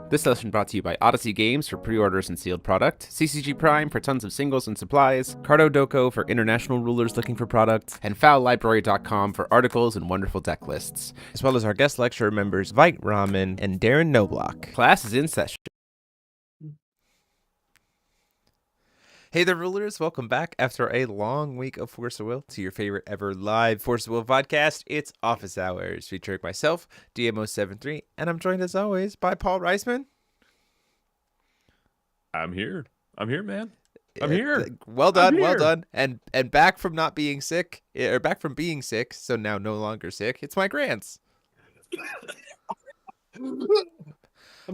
This session brought to you by Odyssey Games for pre-orders and sealed product, CCG Prime for tons of singles and supplies, Cardo Doko for international rulers looking for products, and fowtlibrary.com for articles and wonderful deck lists, as well as our guest lecturer members Vite Ramen and Darren Noblock. Class is in session. Hey there, rulers. Welcome back after a long week of Force of Will to your favorite ever live Force of Will podcast. It's Office Hours, featuring myself, DMO73, and I'm joined as always by Paul Reisman. I'm here, man. I'm here. Well done, well done. And back from not being sick, or back from being sick, so now no longer sick, it's Mike Rance.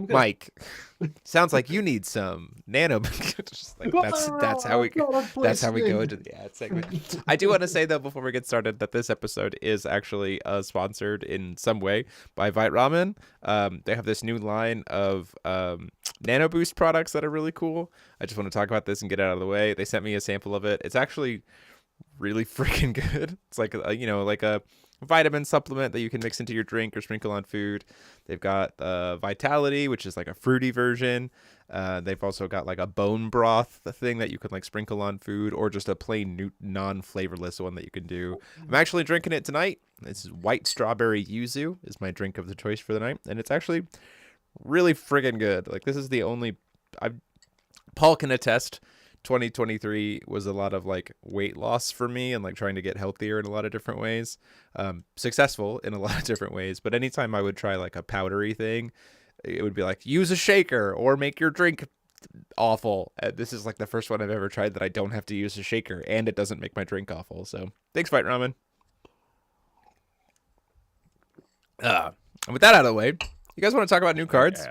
Mike, sounds like you need some nano. Just like that's how we go into the ad segment. I do want to say though, before we get started, that this episode is actually sponsored in some way by Vite Ramen. They have this new line of Nano Boost products that are really cool. I just want to talk about this and get it out of the way. They sent me a sample of it. It's actually really freaking good. It's like like a vitamin supplement that you can mix into your drink or sprinkle on food. They've got Vitality, which is like a fruity version. They've also got like a bone broth, the thing that you can like sprinkle on food, or just a plain non-flavorless one that you can do. I'm actually drinking it tonight. This is white strawberry yuzu is my drink of the choice for the night, and it's actually really friggin' good. Like, this is the only Paul can attest 2023 was a lot of like weight loss for me and like trying to get healthier in a lot of different ways, successful in a lot of different ways. But anytime I would try like a powdery thing, it would be like, use a shaker or make your drink awful. This is like the first one I've ever tried that I don't have to use a shaker and it doesn't make my drink awful. So thanks, Vite Ramen. And with that out of the way, you guys want to talk about new cards?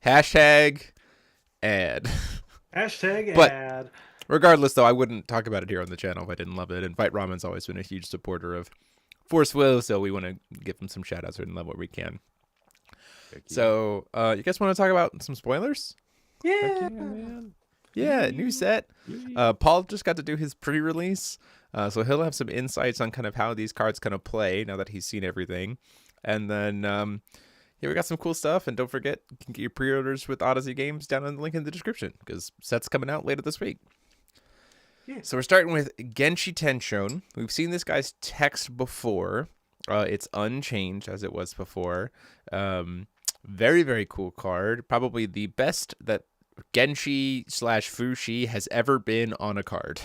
Hashtag ad. Hashtag but ad. Regardless, though, I wouldn't talk about it here on the channel if I didn't love it. And Vite Ramen's always been a huge supporter of Force Will, so we want to give him some shout-outs and love what we can. So, you guys want to talk about some spoilers? Yeah, man. Yeah, new set. Paul just got to do his pre-release, so he'll have some insights on kind of how these cards kind of play now that he's seen everything. And then yeah, we got some cool stuff, and don't forget, you can get your pre-orders with Odyssey Games down in the link in the description, because set's coming out later this week. Yeah. So we're starting with Genshi Tenshon. We've seen this guy's text before. It's unchanged as it was before. Very, very cool card. Probably the best that Genshi/Fushi has ever been on a card.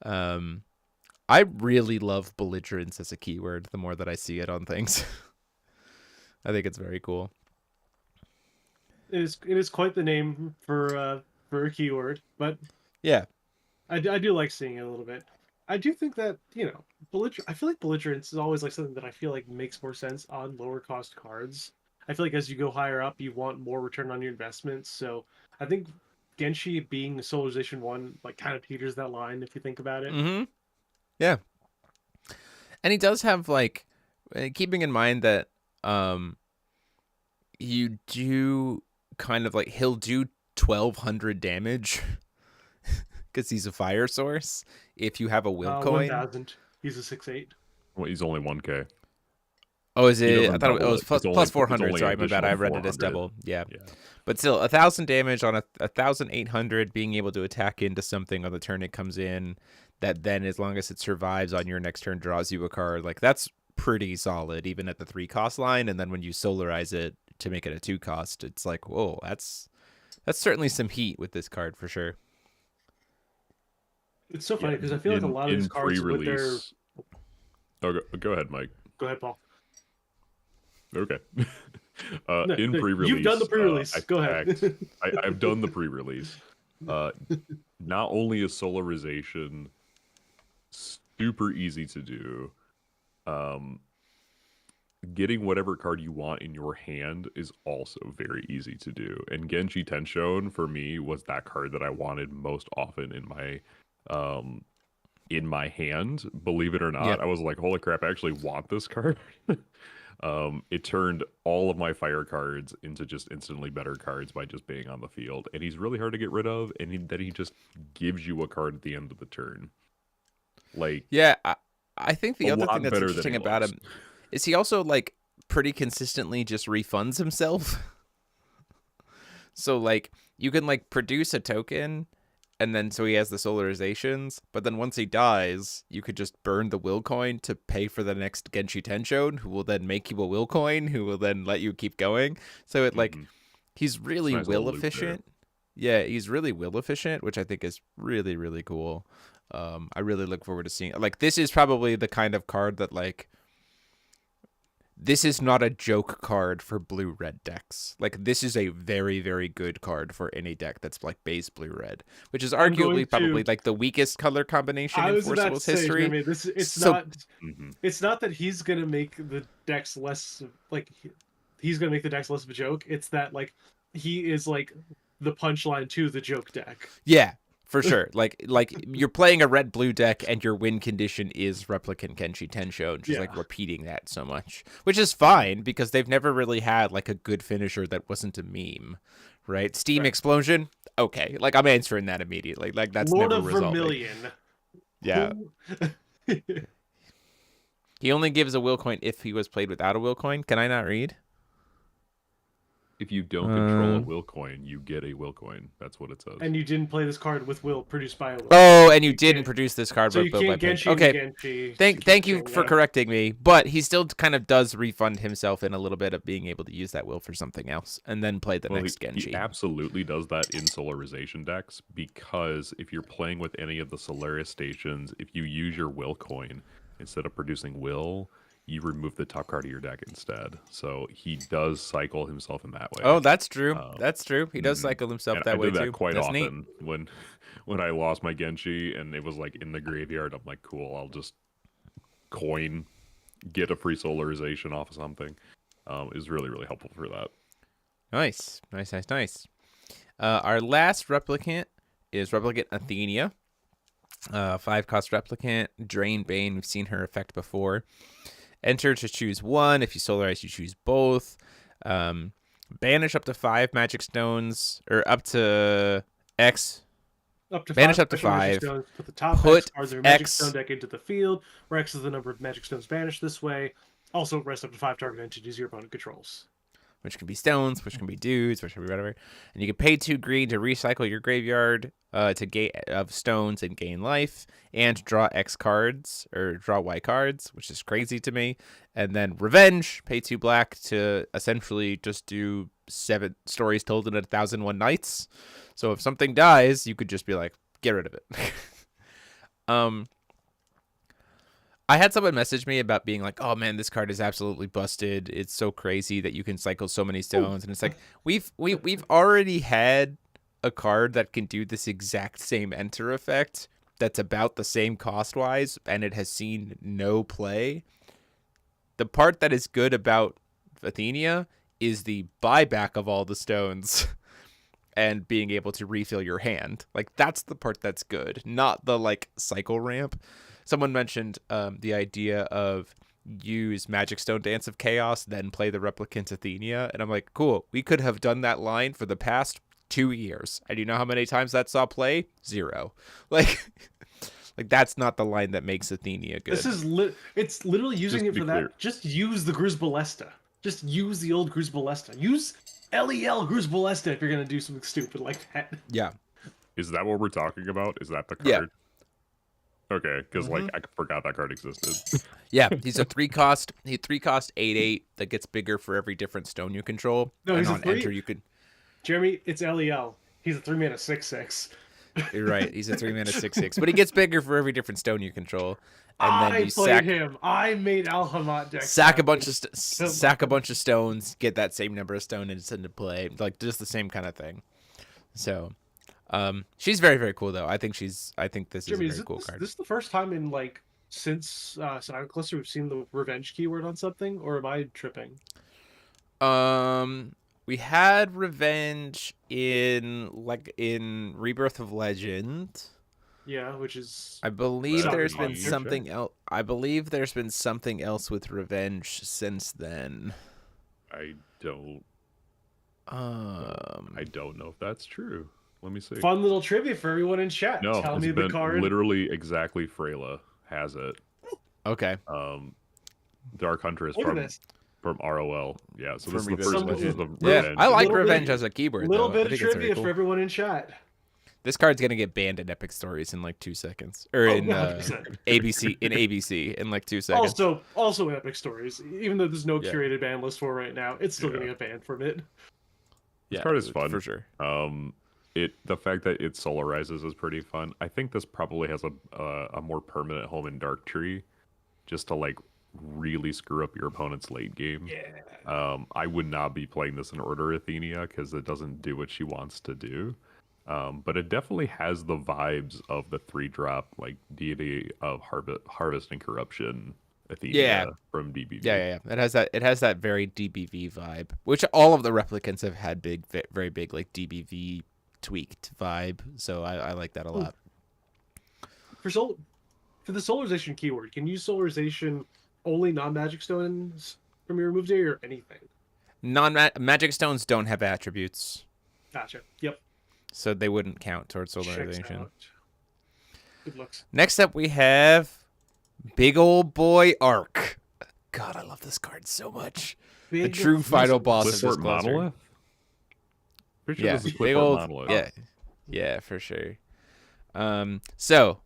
I really love belligerence as a keyword the more that I see it on things. I think it's very cool. It is quite the name for a keyword, but yeah, I do like seeing it a little bit. I do think that, I feel like belligerence is always like something that I feel like makes more sense on lower cost cards. I feel like as you go higher up, you want more return on your investments. So I think Genshi being the Solarization 1 like kind of teeters that line if you think about it. Mm-hmm. Yeah, and he does have like, keeping in mind that you do kind of like, he'll do 1,200 damage because he's a fire source if you have a will coin. 1,000. He's a 6/8. Well, he's only 1K. Oh, is it? I thought it was plus 400. Sorry, my bad. I read it as double. Yeah. But still, 1,000 damage on 1,800, being able to attack into something on the turn it comes in, that then, as long as it survives on your next turn, draws you a card. Like, that's pretty solid, even at the 3-cost line. And then when you solarize it to make it a 2-cost, it's like, whoa, that's certainly some heat with this card for sure. It's so funny because I feel like a lot of these cards with their... Oh, go ahead, Mike. Go ahead, Paul. Okay. In pre-release, you've done the pre-release. Go ahead. I've done the pre-release. Not only is solarization super easy to do, getting whatever card you want in your hand is also very easy to do. And Genshi Tenshon for me was that card that I wanted most often in my hand. Believe it or not, yeah. I was like, holy crap, I actually want this card. It turned all of my fire cards into just instantly better cards by just being on the field. And he's really hard to get rid of, and then he just gives you a card at the end of the turn. Like, yeah, I think the other thing that's interesting about him is he also like pretty consistently just refunds himself. So like you can like produce a token, and then so he has the solarizations, but then once he dies, you could just burn the will coin to pay for the next Genshi Tenshon, who will then make you a will coin, who will then let you keep going. So it like he's really nice will efficient. Yeah, he's really will efficient, which I think is really, really cool. I really look forward to seeing. Like, this is probably the kind of card that like. This is not a joke card for blue-red decks. Like, this is a very, very good card for any deck that's like base blue-red, which is arguably probably like the weakest color combination in Forcible's history. Jeremy, it's not that he's gonna make the decks less like he's gonna make the decks less of a joke. It's that like he is like the punchline to the joke deck. Yeah, for sure. Like you're playing a red-blue deck and your win condition is Replicant Genshi Tenshon, just like repeating that so much, which is fine because they've never really had like a good finisher that wasn't a meme, right? Steam Explosion, okay, like I'm answering that immediately. Like that's Lord never of resolving. Vermilion. Yeah. He only gives a will coin if he was played without a will coin. Can I not read? If you don't control a will coin, you get a will coin. That's what it says. And you didn't play this card with will produced by a will. Oh, and you didn't produce this card so with will by Genshi. Okay. Genshi, Thank you for correcting me. But he still kind of does refund himself in a little bit of being able to use that will for something else and then play the next Genshi. He absolutely does that in solarization decks because if you're playing with any of the Solaris stations, if you use your will coin instead of producing will, you remove the top card of your deck instead. So he does cycle himself in that way. Oh, that's true. That's true. He does cycle himself that way too. I did that quite that's often neat. when I lost my Genshi and it was like in the graveyard. I'm like, cool, I'll just coin, get a free solarization off of something. Is really, really helpful for that. Nice. Our last replicant is Replicant Athenia. 5-cost replicant, Drain Bane. We've seen her effect before. Enter to choose one. If you solarize, you choose both. Banish up to 5 magic stones, or up to X. Banish up to 5. Put the top X cards of your magic stone deck into the field, where X is the number of magic stones banished this way. Also, rest up to 5 target entities your opponent controls. Which can be stones, which can be dudes, which can be whatever. And you can pay 2 green to recycle your graveyard to gain of stones and gain life, and draw X cards or draw Y cards, which is crazy to me. And then Revenge, pay 2 black to essentially just do 7 stories told in 1001 nights. So if something dies, you could just be like, get rid of it. I had someone message me about being like, "Oh man, this card is absolutely busted. It's so crazy that you can cycle so many stones." And it's like we've already had a card that can do this exact same enter effect that's about the same cost wise, and it has seen no play. The part that is good about Athenia is the buyback of all the stones and being able to refill your hand. Like that's the part that's good, not the like cycle ramp. Someone mentioned the idea of use Magic Stone Dance of Chaos, then play the Replicant Athenia. And I'm like, cool. We could have done that line for the past 2 years. And you know how many times that saw play? 0. Like that's not the line that makes Athenia good. This is it's literally using it for that. Just use the Gruz Ballesta. Just use the old Gruz Ballesta. Use LEL Gruz Ballesta if you're going to do something stupid like that. Yeah. Is that what we're talking about? Is that the card? Yeah. Okay, because like I forgot that card existed. Yeah, he's a 3-cost. He 3-cost 8/8 that gets bigger for every different stone you control. No, and he's on enter you could. Jeremy, it's LEL. He's a 3-mana 6/6. You're right. He's a 3-mana 6/6, but he gets bigger for every different stone you control. And then you played him. I made Alhamat deck. Sack a bunch of stones, get that same number of stone and send to play. Like just the same kind of thing. So. She's very, very cool though. I think this Jeremy, is a very cool card. This is the first time in like since Silent Cluster we've seen the revenge keyword on something, or am I tripping? We had revenge in Rebirth of Legend. Yeah, which is I believe there's been something else. I believe there's been something else with revenge since then. I don't know if that's true. Let me see. Fun little trivia for everyone in chat. No, tell me the card. Literally exactly Freyla has it. Okay. Dark Huntress From ROL. Yeah, so this is the Revisit first. This is Legend. the Yeah, Revenge. I like Little bit- Revenge as a keyword. Little though. bit I of think it's very trivia cool. for everyone in chat. This card's gonna get banned in Epic Stories in like 2 seconds, or in 100%. ABC in like 2 seconds. Also Epic Stories. Even though there's no Yeah. curated ban list for right now, it's still Yeah. gonna get banned from it. This card is fun for sure. The fact that it solarizes is pretty fun. I think this probably has a more permanent home in Dark Tree, just to like really screw up your opponent's late game. Yeah. I would not be playing this in Order Athenia because it doesn't do what she wants to do. But it definitely has the vibes of the 3-drop like Deity of Harvest and Corruption Athenia from DBV. Yeah. It has that very DBV vibe, which all of the replicants have had very big like DBV tweaked vibe. So I like that a lot. For the solarization keyword, can you use solarization only non-magic stones from your removed area or anything? Magic stones don't have attributes, Gotcha. Yep. so they wouldn't count towards Checks solarization. out. Good looks. Next up, we have Big Old Boy Arc. God, I love this card so much. The true final boss of this Clifford cluster. Monolith? Pretty sure Yeah, this is big Clifford old. Monolith. Yeah, for sure. So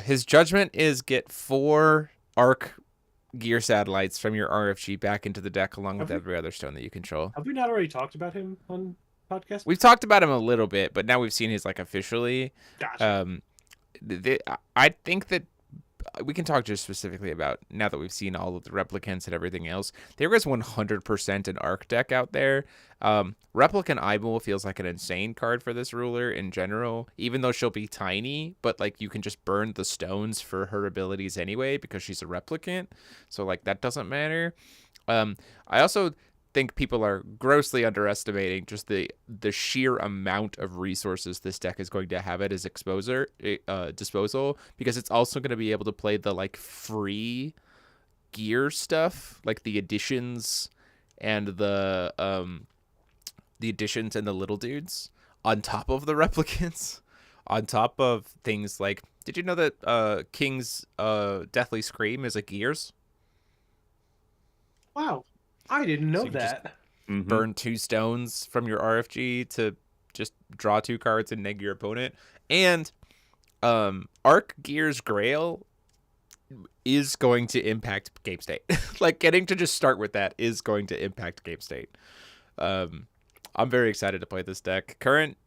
his judgment is get 4 Arc gear satellites from your RFG back into the deck along with every other stone that you control. Have we not already talked about him on podcast? We've talked about him a little bit, but now we've seen his like officially. Gotcha. I think that we can talk just specifically about now that we've seen all of the replicants and everything else. There is 100% an Arc deck out there. Replicant Eyeball feels like an insane card for this ruler in general, even though she'll be tiny, but like you can just burn the stones for her abilities anyway because she's a replicant. So like that doesn't matter. I also think people are grossly underestimating just the sheer amount of resources this deck is going to have at his disposal, because it's also going to be able to play the like free gear stuff, like the additions and the little dudes on top of the replicants, on top of things like, did you know that King's Deathly Scream is a gears? Wow. I didn't know So you just- that. Burn 2 stones from your RFG to just draw 2 cards and neg your opponent. And Arc Gears Grail is going to impact game state. Like getting to just start with that is going to impact game state. I'm very excited to play this deck. Current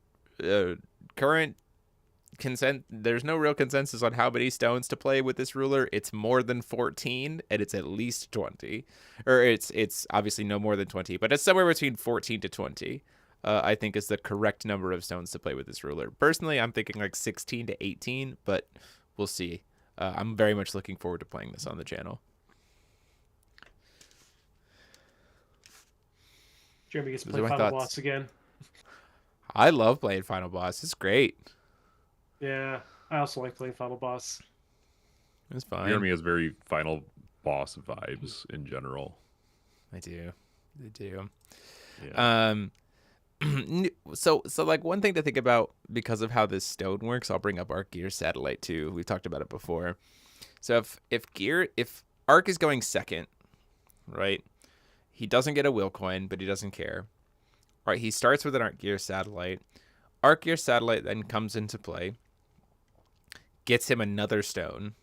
consent, there's no real consensus on how many stones to play with this ruler. It's more than 14 and it's at least 20, or it's obviously no more than 20, but it's somewhere between 14 to 20. I think is the correct number of stones to play with this ruler. Personally, I'm thinking like 16 to 18, but we'll see. I'm very much looking forward to playing this on the channel. Jeremy gets to Those are play my Final thoughts. Boss again. I love playing Final Boss. It's great. Yeah, I also like playing Final Boss. It's fine. Jeremy has very Final Boss vibes in general. I do. Yeah. So like one thing to think about because of how this stone works, I'll bring up Arc Gear Satellite too. We've talked about it before. So if Arc is going second, right? He doesn't get a will coin, but he doesn't care. All right, he starts with an Arc Gear Satellite. Arc Gear Satellite then comes into play, gets him another stone.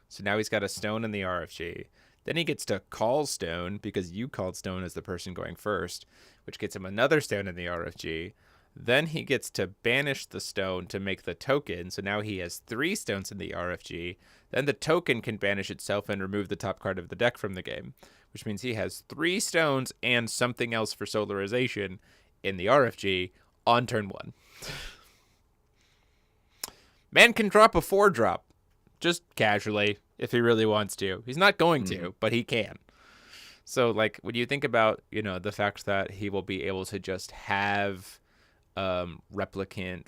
So now he's got a stone in the RFG. Then he gets to call stone because you called stone as the person going first, which gets him another stone in the RFG. Then he gets to banish the stone to make the token. So now he has 3 stones in the RFG. Then the token can banish itself and remove the top card of the deck from the game, which means he has 3 stones and something else for solarization in the RFG on turn 1. Man can drop a 4-drop just casually if he really wants to. He's not going to, but he can. So like when you think about, the fact that he will be able to just have replicant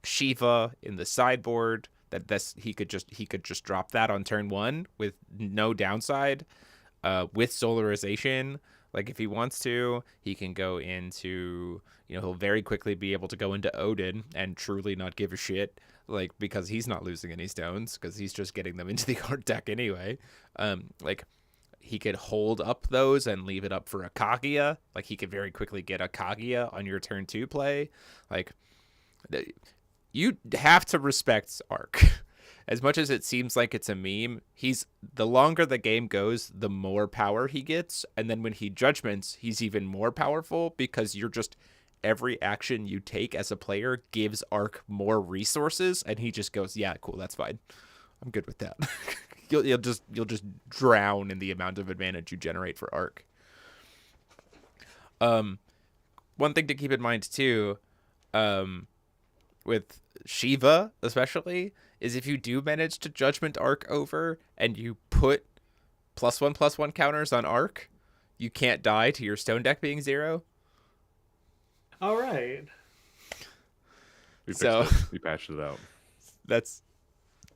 Shiva in the sideboard, he could just drop that on turn 1 with no downside, with solarization. Like if he wants to, he can go into, he'll very quickly be able to go into Odin and truly not give a shit, like because he's not losing any stones because he's just getting them into the card deck anyway. Like he could hold up those and leave it up for a Kaguya. Like he could very quickly get a Kaguya on your turn 2 play. Like you have to respect Arc. As much as it seems like it's a meme, the longer the game goes, the more power he gets, and then when he judgments, he's even more powerful because you're just every action you take as a player gives Arc more resources, and he just goes, "Yeah, cool, that's fine. I'm good with that." you'll just drown in the amount of advantage you generate for Arc. One thing to keep in mind too, with Shiva especially, is if you do manage to judgment Arc over and you put +1/+1 counters on Arc, you can't die to your stone deck being 0. All right. We fixed it. We patched it out. That's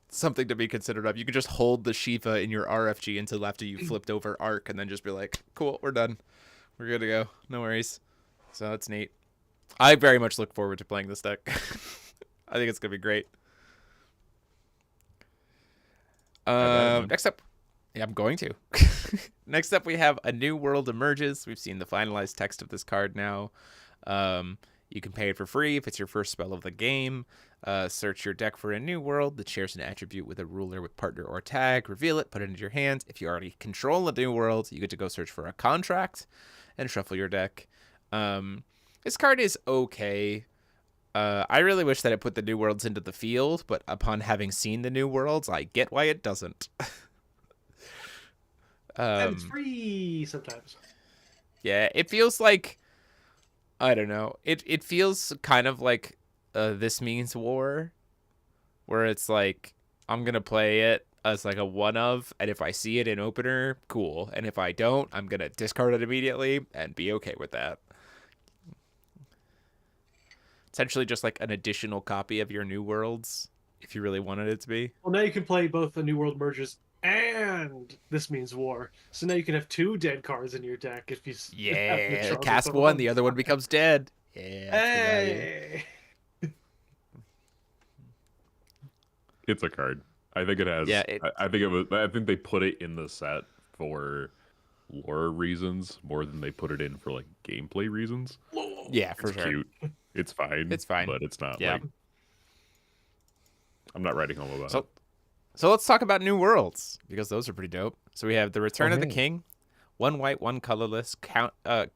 something to be considered of. You could just hold the Shiva in your RFG until after you flipped over Arc and then just be like, cool, we're done. We're good to go. No worries. So that's neat. I very much look forward to playing this deck. I think it's going to be great. Next up, yeah, I'm going to. Next up, we have A New World Emerges. We've seen the finalized text of this card now. You can pay it for free if it's your first spell of the game. Search your deck for a new world that shares an attribute with a ruler with partner or tag. Reveal it, put it into your hand. If you already control a new world, you get to go search for a contract and shuffle your deck. This card is okay. I really wish that it put the new worlds into the field, but upon having seen the new worlds, I get why it doesn't. And it's free sometimes. Yeah, it feels like, I don't know. It feels kind of like This Means War, where it's like, I'm going to play it as like a one of, and if I see it in opener, cool. And if I don't, I'm going to discard it immediately and be okay with that. Essentially just like an additional copy of your New Worlds, if you really wanted it to be. Well, now you can play both the New World Emerges and This Means War. So now you can have 2 dead cards in your deck if you yeah, cast one, the other one becomes dead. Yeah, that's hey! It's a card. I think it has. Yeah, I think it was. I think they put it in the set for lore reasons more than they put it in for like gameplay reasons. Yeah, for it's sure. Cute. It's fine. It's fine, but it's not. Yeah. Like, I'm not writing home about it. So let's talk about New Worlds, because those are pretty dope. So we have the Return of the King, 1 white, 1 colorless,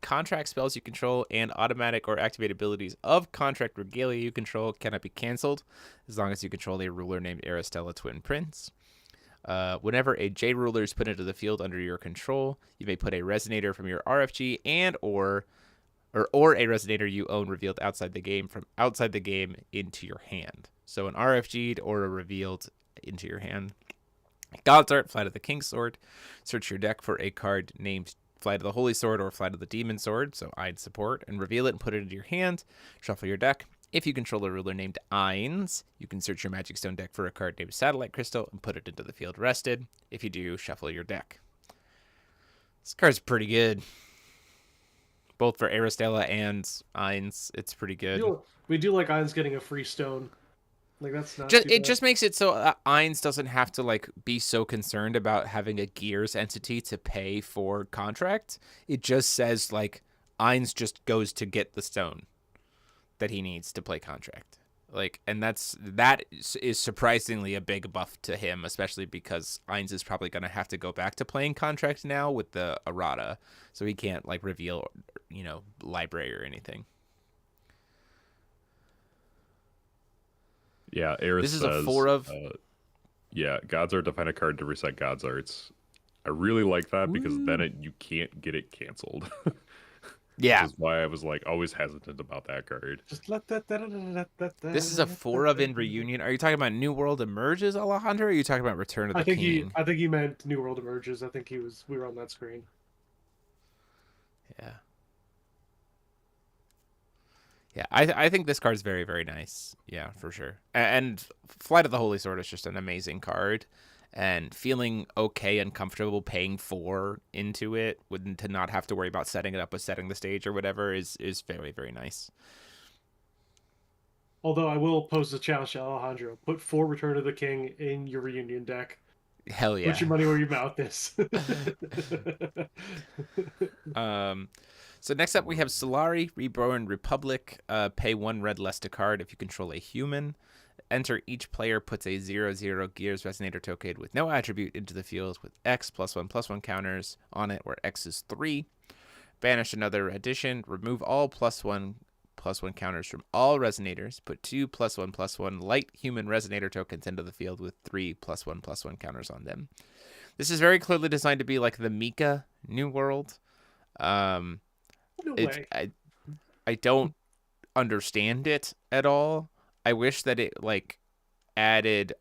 contract spells you control and automatic or activate abilities of contract regalia you control cannot be canceled as long as you control a ruler named Aristella Twin Prince. Whenever a J ruler is put into the field under your control, you may put a resonator from your RFG and or a resonator you own revealed outside the game from outside the game into your hand. So an RFG'd or a revealed into your hand. God's Art, Flight of the King's Sword. Search your deck for a card named Flight of the Holy Sword or Flight of the Demon Sword, so I'd support, and reveal it and put it into your hand. Shuffle your deck. If you control a ruler named Ainz, you can search your Magic Stone deck for a card named Satellite Crystal and put it into the field rested. If you do, shuffle your deck. This card's pretty good. Both for Aristella and Ainz, it's pretty good. We do like Ainz getting a free stone. Like that's not it just makes it so Ainz doesn't have to like be so concerned about having a Gears entity to pay for contract. It just says like Ainz just goes to get the stone that he needs to play contract. Like, and that is surprisingly a big buff to him, especially because Ainz is probably going to have to go back to playing contract now with the errata, so he can't like reveal, library or anything. Yeah, Eris this is says, a 4 of. God's Art to find a card to reset God's Arts. I really like that because then you can't get it canceled. Yeah, which is why I was like always hesitant about that card. Just let that. This is a 4 of in Reunion. Are you talking about New World Emerges, Alejandro? Or are you talking about Return of the King? I think he meant New World Emerges. I think we were on that screen. Yeah. Yeah, I think this card's very, very nice. Yeah, for sure. And Flight of the Holy Sword is just an amazing card. And feeling okay and comfortable paying 4 into it to not have to worry about setting it up with setting the stage or whatever is very, very nice. Although I will pose the challenge to Alejandro. Put 4 Return of the King in your Reunion deck. Hell yeah. Put your money where your mouth is. So next up we have Solari, Reborn Republic. Pay 1 red less to card if you control a human. Enter each player puts a 0/0 Gears Resonator token with no attribute into the field with X +1/+1 counters on it, where X is 3. Banish another addition. Remove all +1/+1 counters from all resonators. Put 2 +1/+1 light human resonator tokens into the field with 3 +1/+1 counters on them. This is very clearly designed to be like the Mika New World. No way. I don't understand it at all. I wish that it like added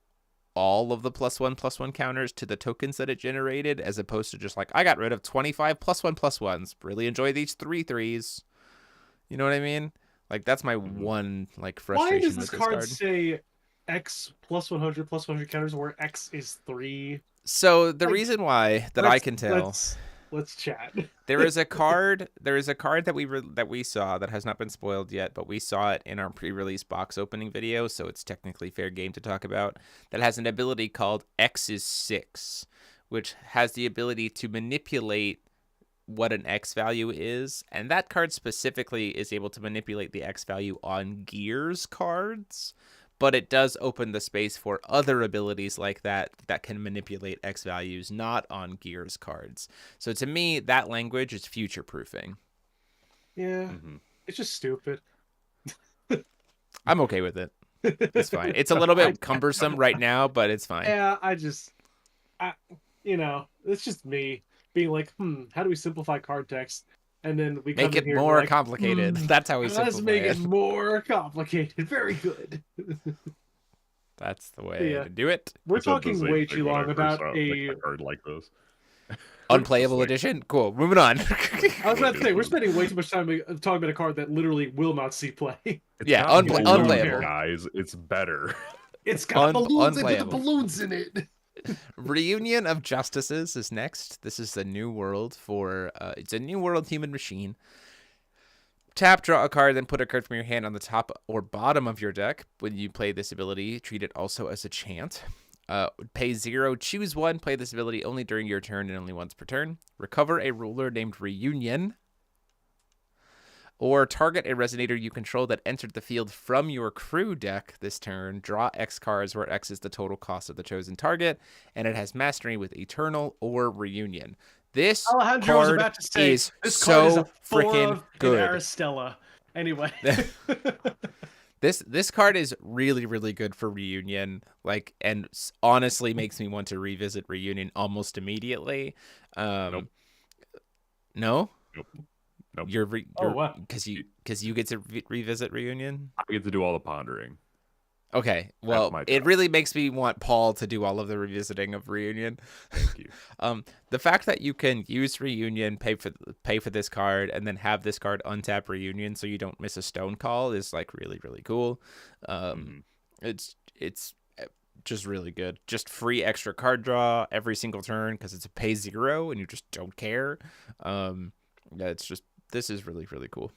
all of the +1/+1 counters to the tokens that it generated, as opposed to just like, I got rid of 25 +1/+1s. Really enjoy these 3/3s. You know what I mean? Like, that's my one like frustration. Why does this with card say X +100/+100 counters where X is 3? So the reason why that I can tell, let's chat. there is a card that we saw that has not been spoiled yet, but we saw it in our pre-release box opening video, so it's technically fair game to talk about, that has an ability called X is 6, which has the ability to manipulate what an X value is, and that card specifically is able to manipulate the X value on Gears cards. But it does open the space for other abilities like that can manipulate X values not on Gears cards. So to me, that language is future-proofing. Yeah, It's just stupid. I'm okay with it. It's fine. It's a little bit cumbersome right now, but it's fine. Yeah, it's just me being like, how do we simplify card text? And then we make it more complicated. That's how we simplify it. Let's make it more complicated. Very good. That's the way to do it. We're talking way too long about a card like this. Unplayable edition? Cool. Moving on. I was about to say, we're spending way too much time talking about a card that literally will not see play. Yeah, unplayable. Guys, it's better. It's got balloons and the balloons in it. Reunion of Justices is next. This is a new world for it's a new world human machine. Tap, draw a card, then put a card from your hand on the top or bottom of your deck. When you play this ability, treat it also as a chant. Pay 0, choose 1, play this ability only during your turn and only once per turn. Recover a ruler named Reunion. Or target a resonator you control that entered the field from your crew deck this turn. Draw X cards where X is the total cost of the chosen target, and it has mastery with Eternal or Reunion. This card is so freaking good. Aristella. Anyway. This card is really, really good for Reunion, like, and honestly makes me want to revisit Reunion almost immediately. Nope. No? Nope. Because you get to revisit Reunion? I get to do all the pondering. Okay, well, it really makes me want Paul to do all of the revisiting of Reunion. Thank you. The fact that you can use Reunion, pay for this card, and then have this card untap Reunion so you don't miss a stone call is like really, really cool. It's just really good. Just free extra card draw every single turn because it's a pay 0 and you just don't care. This is really, really cool.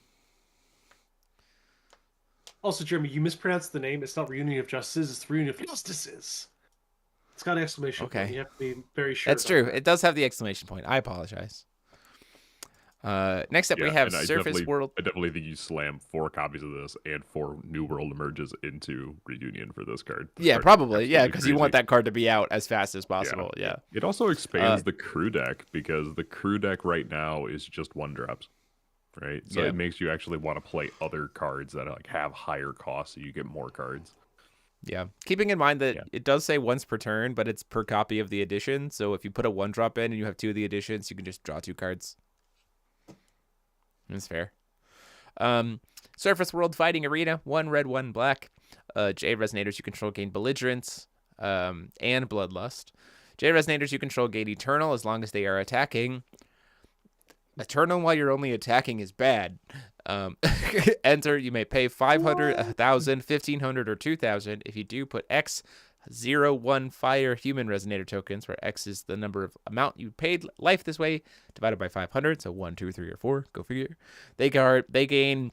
Also, Jeremy, you mispronounced the name. It's not Reunion of Justices. It's Reunion of Justices. It's got an exclamation point. You have to be very sure. That's true. It does have the exclamation point. I apologize. Next up, we have Surface World. I definitely think you slam 4 copies of this and 4 New World Emerges into Reunion for this card. Yeah, probably. Yeah, because you want that card to be out as fast as possible. Yeah. It also expands the crew deck because the crew deck right now is just 1-drops. Right, so it makes you actually want to play other cards that like have higher costs, so you get more cards. Yeah, keeping in mind that it does say once per turn, but it's per copy of the edition. So if you put a 1-drop in and you have 2 of the editions, you can just draw 2 cards. That's fair. Surface World Fighting Arena, 1 red, 1 black. J resonators you control gain Belligerence and Bloodlust. J resonators you control gain Eternal as long as they are attacking. Eternal while you're only attacking is bad. Enter, you may pay 500, 1,000, 1,500, or 2,000. If you do, put X 0/1 fire human resonator tokens, where X is the number of amount you paid life this way, divided by 500. So 1, 2, 3, or 4. Go figure. They gain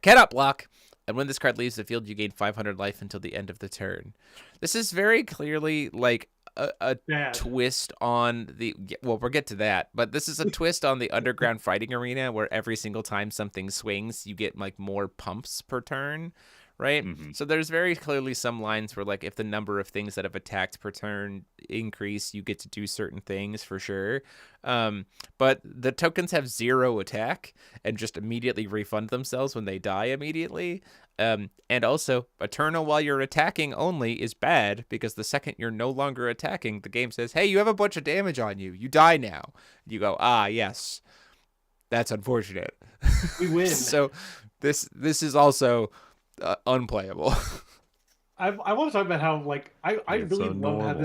cannot block, and when this card leaves the field, you gain 500 life until the end of the turn. This is very clearly like a twist on the we'll get to that, but this is a twist on the underground fighting arena where every single time something swings, you get like more pumps per turn, right? So there's very clearly some lines where like if the number of things that have attacked per turn increase, you get to do certain things for sure. But the tokens have 0 attack and just immediately refund themselves when they die immediately. And also, Eternal while you're attacking only is bad because the second you're no longer attacking, the game says, hey, you have a bunch of damage on you. You die now. You go, yes. That's unfortunate. We win. So this is also unplayable. I want to talk about how like I really love how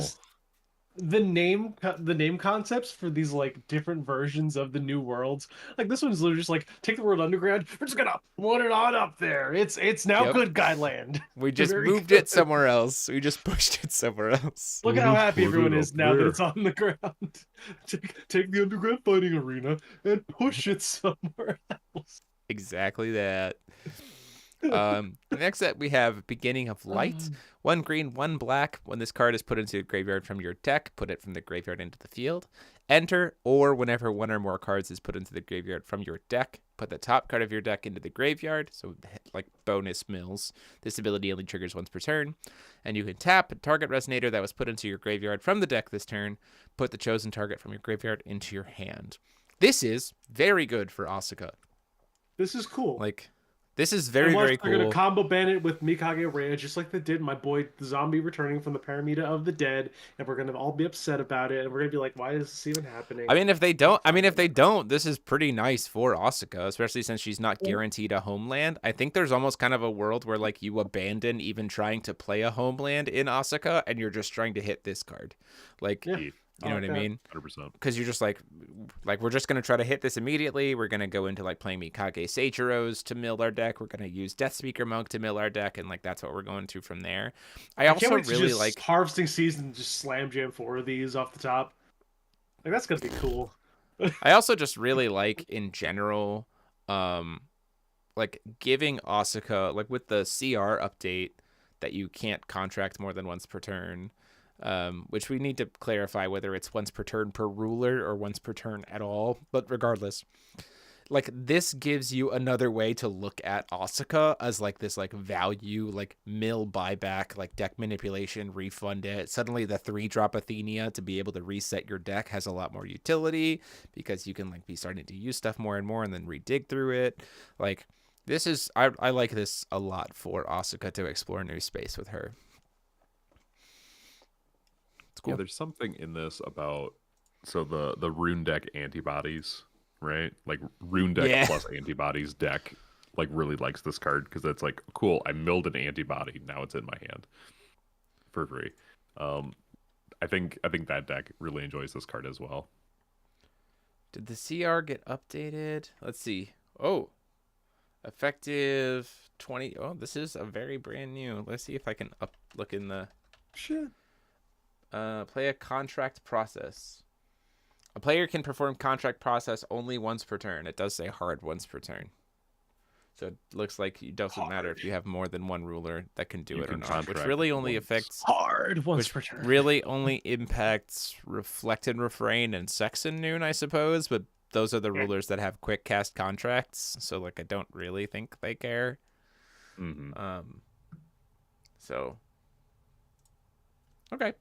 the name concepts for these like different versions of the new worlds. Like this one's literally just like take the word underground. We're just gonna put it on up there. It's now good guy land. We just moved it somewhere else. We just pushed it somewhere else. Look at how happy everyone is now that it's on the ground. Take the underground fighting arena and push it somewhere else. Exactly that. Next up, we have Beginning of Light. 1 green, 1 black. When this card is put into the graveyard from your deck, put it from the graveyard into the field. Enter, or whenever 1 or more cards is put into the graveyard from your deck, put the top card of your deck into the graveyard. So, like bonus mills. This ability only triggers once per turn. And you can tap a target resonator that was put into your graveyard from the deck this turn. Put the chosen target from your graveyard into your hand. This is very good for Asuka. This is cool. Like, this is very, very cool. They're going to combo ban it with Mikage Rhea, just like they did my boy, the zombie returning from the Paramita of the Dead, and we're going to all be upset about it, and we're going to be like, why is this even happening? I mean, if they don't, this is pretty nice for Asuka, especially since she's not guaranteed a homeland. I think there's almost kind of a world where, like, you abandon even trying to play a homeland in Asuka, and you're just trying to hit this card. Like... Yeah. You know what I mean? 100%. Because you're just like we're just gonna try to hit this immediately. We're gonna go into like playing Mikage Seijiros to mill our deck. We're gonna use Death Speaker Monk to mill our deck, and like that's what we're going to from there. I also really like harvesting season and just slam jam 4 of these off the top. Like that's gonna be cool. I also just really like in general, like giving Asuka like with the CR update that you can't contract more than once per turn. Which we need to clarify whether it's once per turn per ruler or once per turn at all. But regardless, like this gives you another way to look at Asuka as like this like value, like mill buyback, like deck manipulation, refund it. Suddenly the 3-drop Athenia to be able to reset your deck has a lot more utility because you can like be starting to use stuff more and more and then redig through it. Like this is, I like this a lot for Asuka to explore new space with her. Cool. Yeah, there's something in this about the rune deck antibodies, right? Like rune deck plus antibodies deck like really likes this card because it's like cool. I milled an antibody, now it's in my hand for free. I think that deck really enjoys this card as well. Did the CR get updated? Let's see. Oh, effective 20. Oh, this is a very brand new. Let's see if I can look in the shit. Play a contract process. A player can perform contract process only once per turn. It does say hard once per turn. So it looks like it doesn't matter if you have more than 1 ruler that can do it or not. Which really only affects... Hard once per turn. Really only impacts Reflect and Refrain and Sex and Noon, I suppose. But those are the rulers that have quick cast contracts. So like I don't really think they care. So... Okay.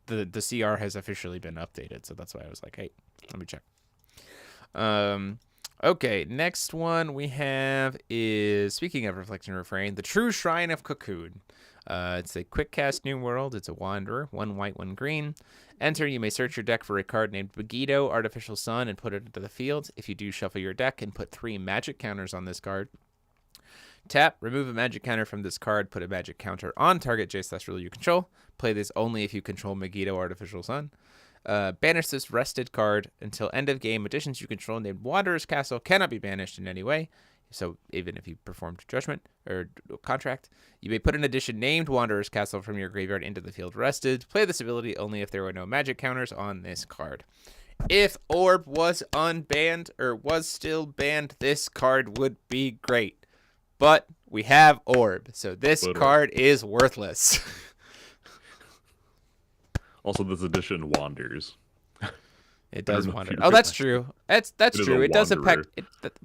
The CR has officially been updated, so that's why I was like, hey, let me check. Okay, next one we have is, speaking of Reflection Refrain, the True Shrine of Cocoon. It's a quick cast new world. It's a wanderer, 1 white, 1 green. Enter, you may search your deck for a card named Megiddo, Artificial Sun, and put it into the field. If you do, shuffle your deck and put 3 magic counters on this card. Tap, remove a magic counter from this card, put a magic counter on target J/ruler you control. Play this only if you control Megiddo Artificial Sun. Banish this rested card until end of game. Additions you control named Wanderer's Castle cannot be banished in any way. So even if you performed Judgment or Contract, you may put an addition named Wanderer's Castle from your graveyard into the field rested. Play this ability only if there were no magic counters on this card. If Orb was unbanned or was still banned, this card would be great. But we have Orb, so this card is worthless. Also, this edition wanders. It I don't does know if wander. you Oh, that's realize true. That's it is true. a It does wanderer. affect it.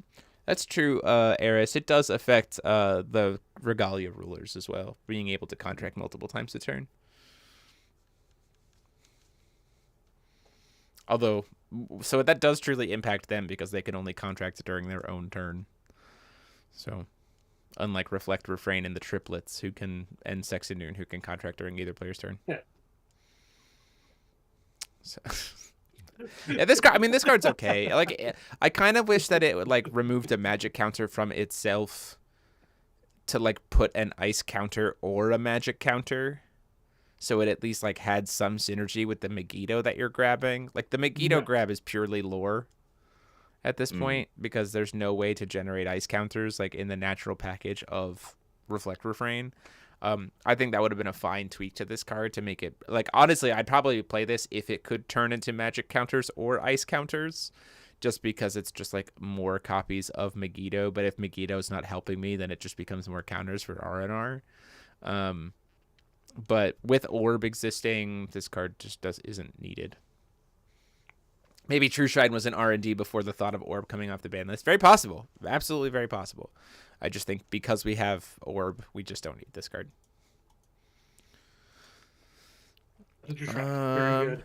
That's true, Eris. It does affect the Regalia rulers as well, being able to contract multiple times a turn. Although, so that does truly impact them because they can only contract during their own turn. So, unlike Reflect, Refrain, and the triplets, who can, and Sexinoon, who can contract during either player's turn. Yeah. So, yeah, this card. I mean, this card's okay. Like, I kind of wish that it would like removed a magic counter from itself to like put an ice counter or a magic counter, so it at least like had some synergy with the Megiddo that you're grabbing. Like the Megiddo grab is purely lore at this point because there's no way to generate ice counters like in the natural package of Reflect Refrain. I think that would have been a fine tweak to this card to make it like honestly I'd probably play this if it could turn into magic counters or ice counters, just because it's just like more copies of Megiddo. But if Megiddo's not helping me, then it just becomes more counters for RNR. But with Orb existing, this card just isn't needed. Maybe True Shine was an R&D before the thought of Orb coming off the ban list. Very possible. Absolutely very possible. I just think because we have Orb, we just don't need this card. Very good.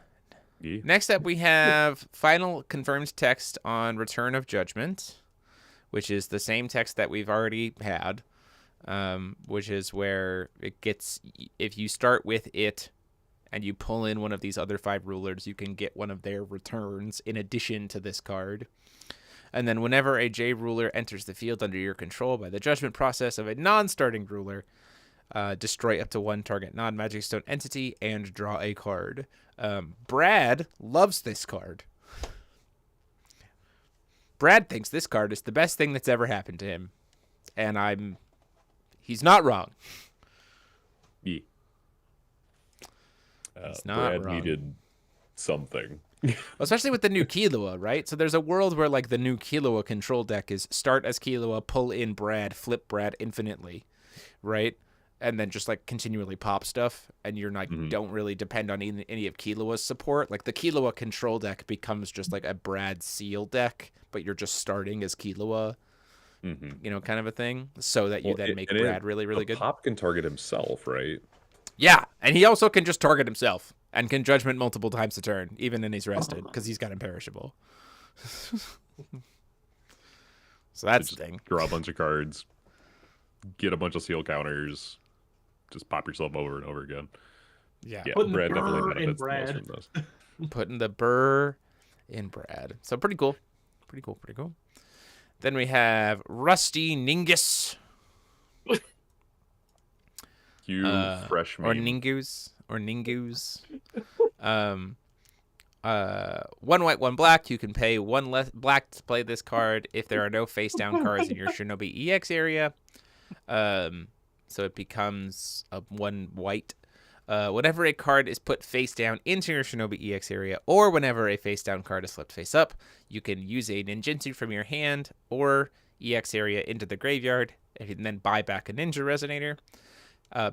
Yeah. Next up, we have final confirmed text on Return of Judgment, which is the same text that we've already had, which is where it gets, if you start with it and you pull in one of these other 5 rulers, you can get one of their returns in addition to this card. And then whenever a J ruler enters the field under your control by the judgment process of a non-starting ruler, destroy up to 1 target non-Magic Stone entity and draw a card. Brad loves this card. Brad thinks this card is the best thing that's ever happened to him. And he's not wrong. Yeah. He's not Brad wrong. needed something. Especially with the new Killua, right? So there's a world where like the new Killua control deck is start as Killua, pull in Brad, flip Brad infinitely, right? And then just like continually pop stuff, and you're like don't really depend on any of Killua's support. Like the Killua control deck becomes just like a Brad seal deck, but you're just starting as Killua, you know, kind of a thing, so that you then make Brad really, really good. Pop can target himself, right? Yeah, and he also can just target himself and can judgment multiple times a turn, even when he's rested, because he's got imperishable. So that's the thing. Draw a bunch of cards, get a bunch of seal counters, just pop yourself over and over again. Yeah, Putting Brad the definitely burr in benefits the most Brad. from this. Putting the burr in Brad. So pretty cool. Pretty cool. Pretty cool. Then we have Rusty Ningus. You fresh Or meme. Ningus. Or Ningus. 1 white, 1 black. You can pay 1 less black to play this card if there are no face down cards in your Shinobi EX area. So it becomes a 1 white. Whenever a card is put face down into your Shinobi EX area, or whenever a face down card is flipped face up, you can use a ninjutsu from your hand or EX area into the graveyard, and then buy back a ninja resonator.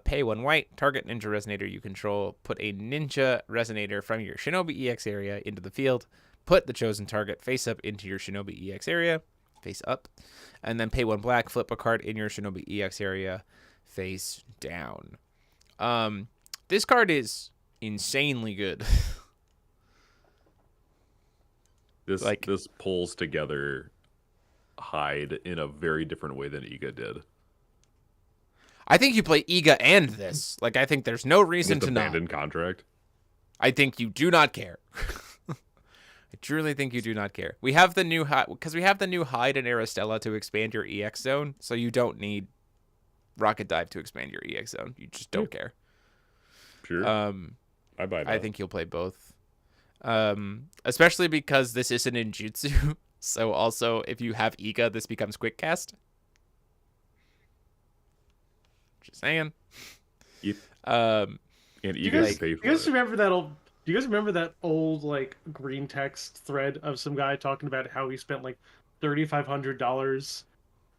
Pay 1 white, target ninja resonator you control, put a ninja resonator from your Shinobi EX area into the field, put the chosen target face up into your Shinobi EX area, face up, and then pay 1 black, flip a card in your Shinobi EX area, face down. This card is insanely good. This pulls together Hyde in a very different way than Iga did. I think you play Iga and this. Like, I think there's no reason to not. Abandoned contract. I think you do not care. I truly think you do not care. We have the new because we have the new Hyde and Aristella to expand your EX zone, so you don't need Rocket Dive to expand your EX zone. You just don't care. Sure. I buy that. I think you'll play both. Especially because this is an ninjutsu. So also, if you have Iga, this becomes quick cast. Just saying. Yep. And you guys pay for it. Remember that old? Do you guys remember that old like green text thread of some guy talking about how he spent like $3,500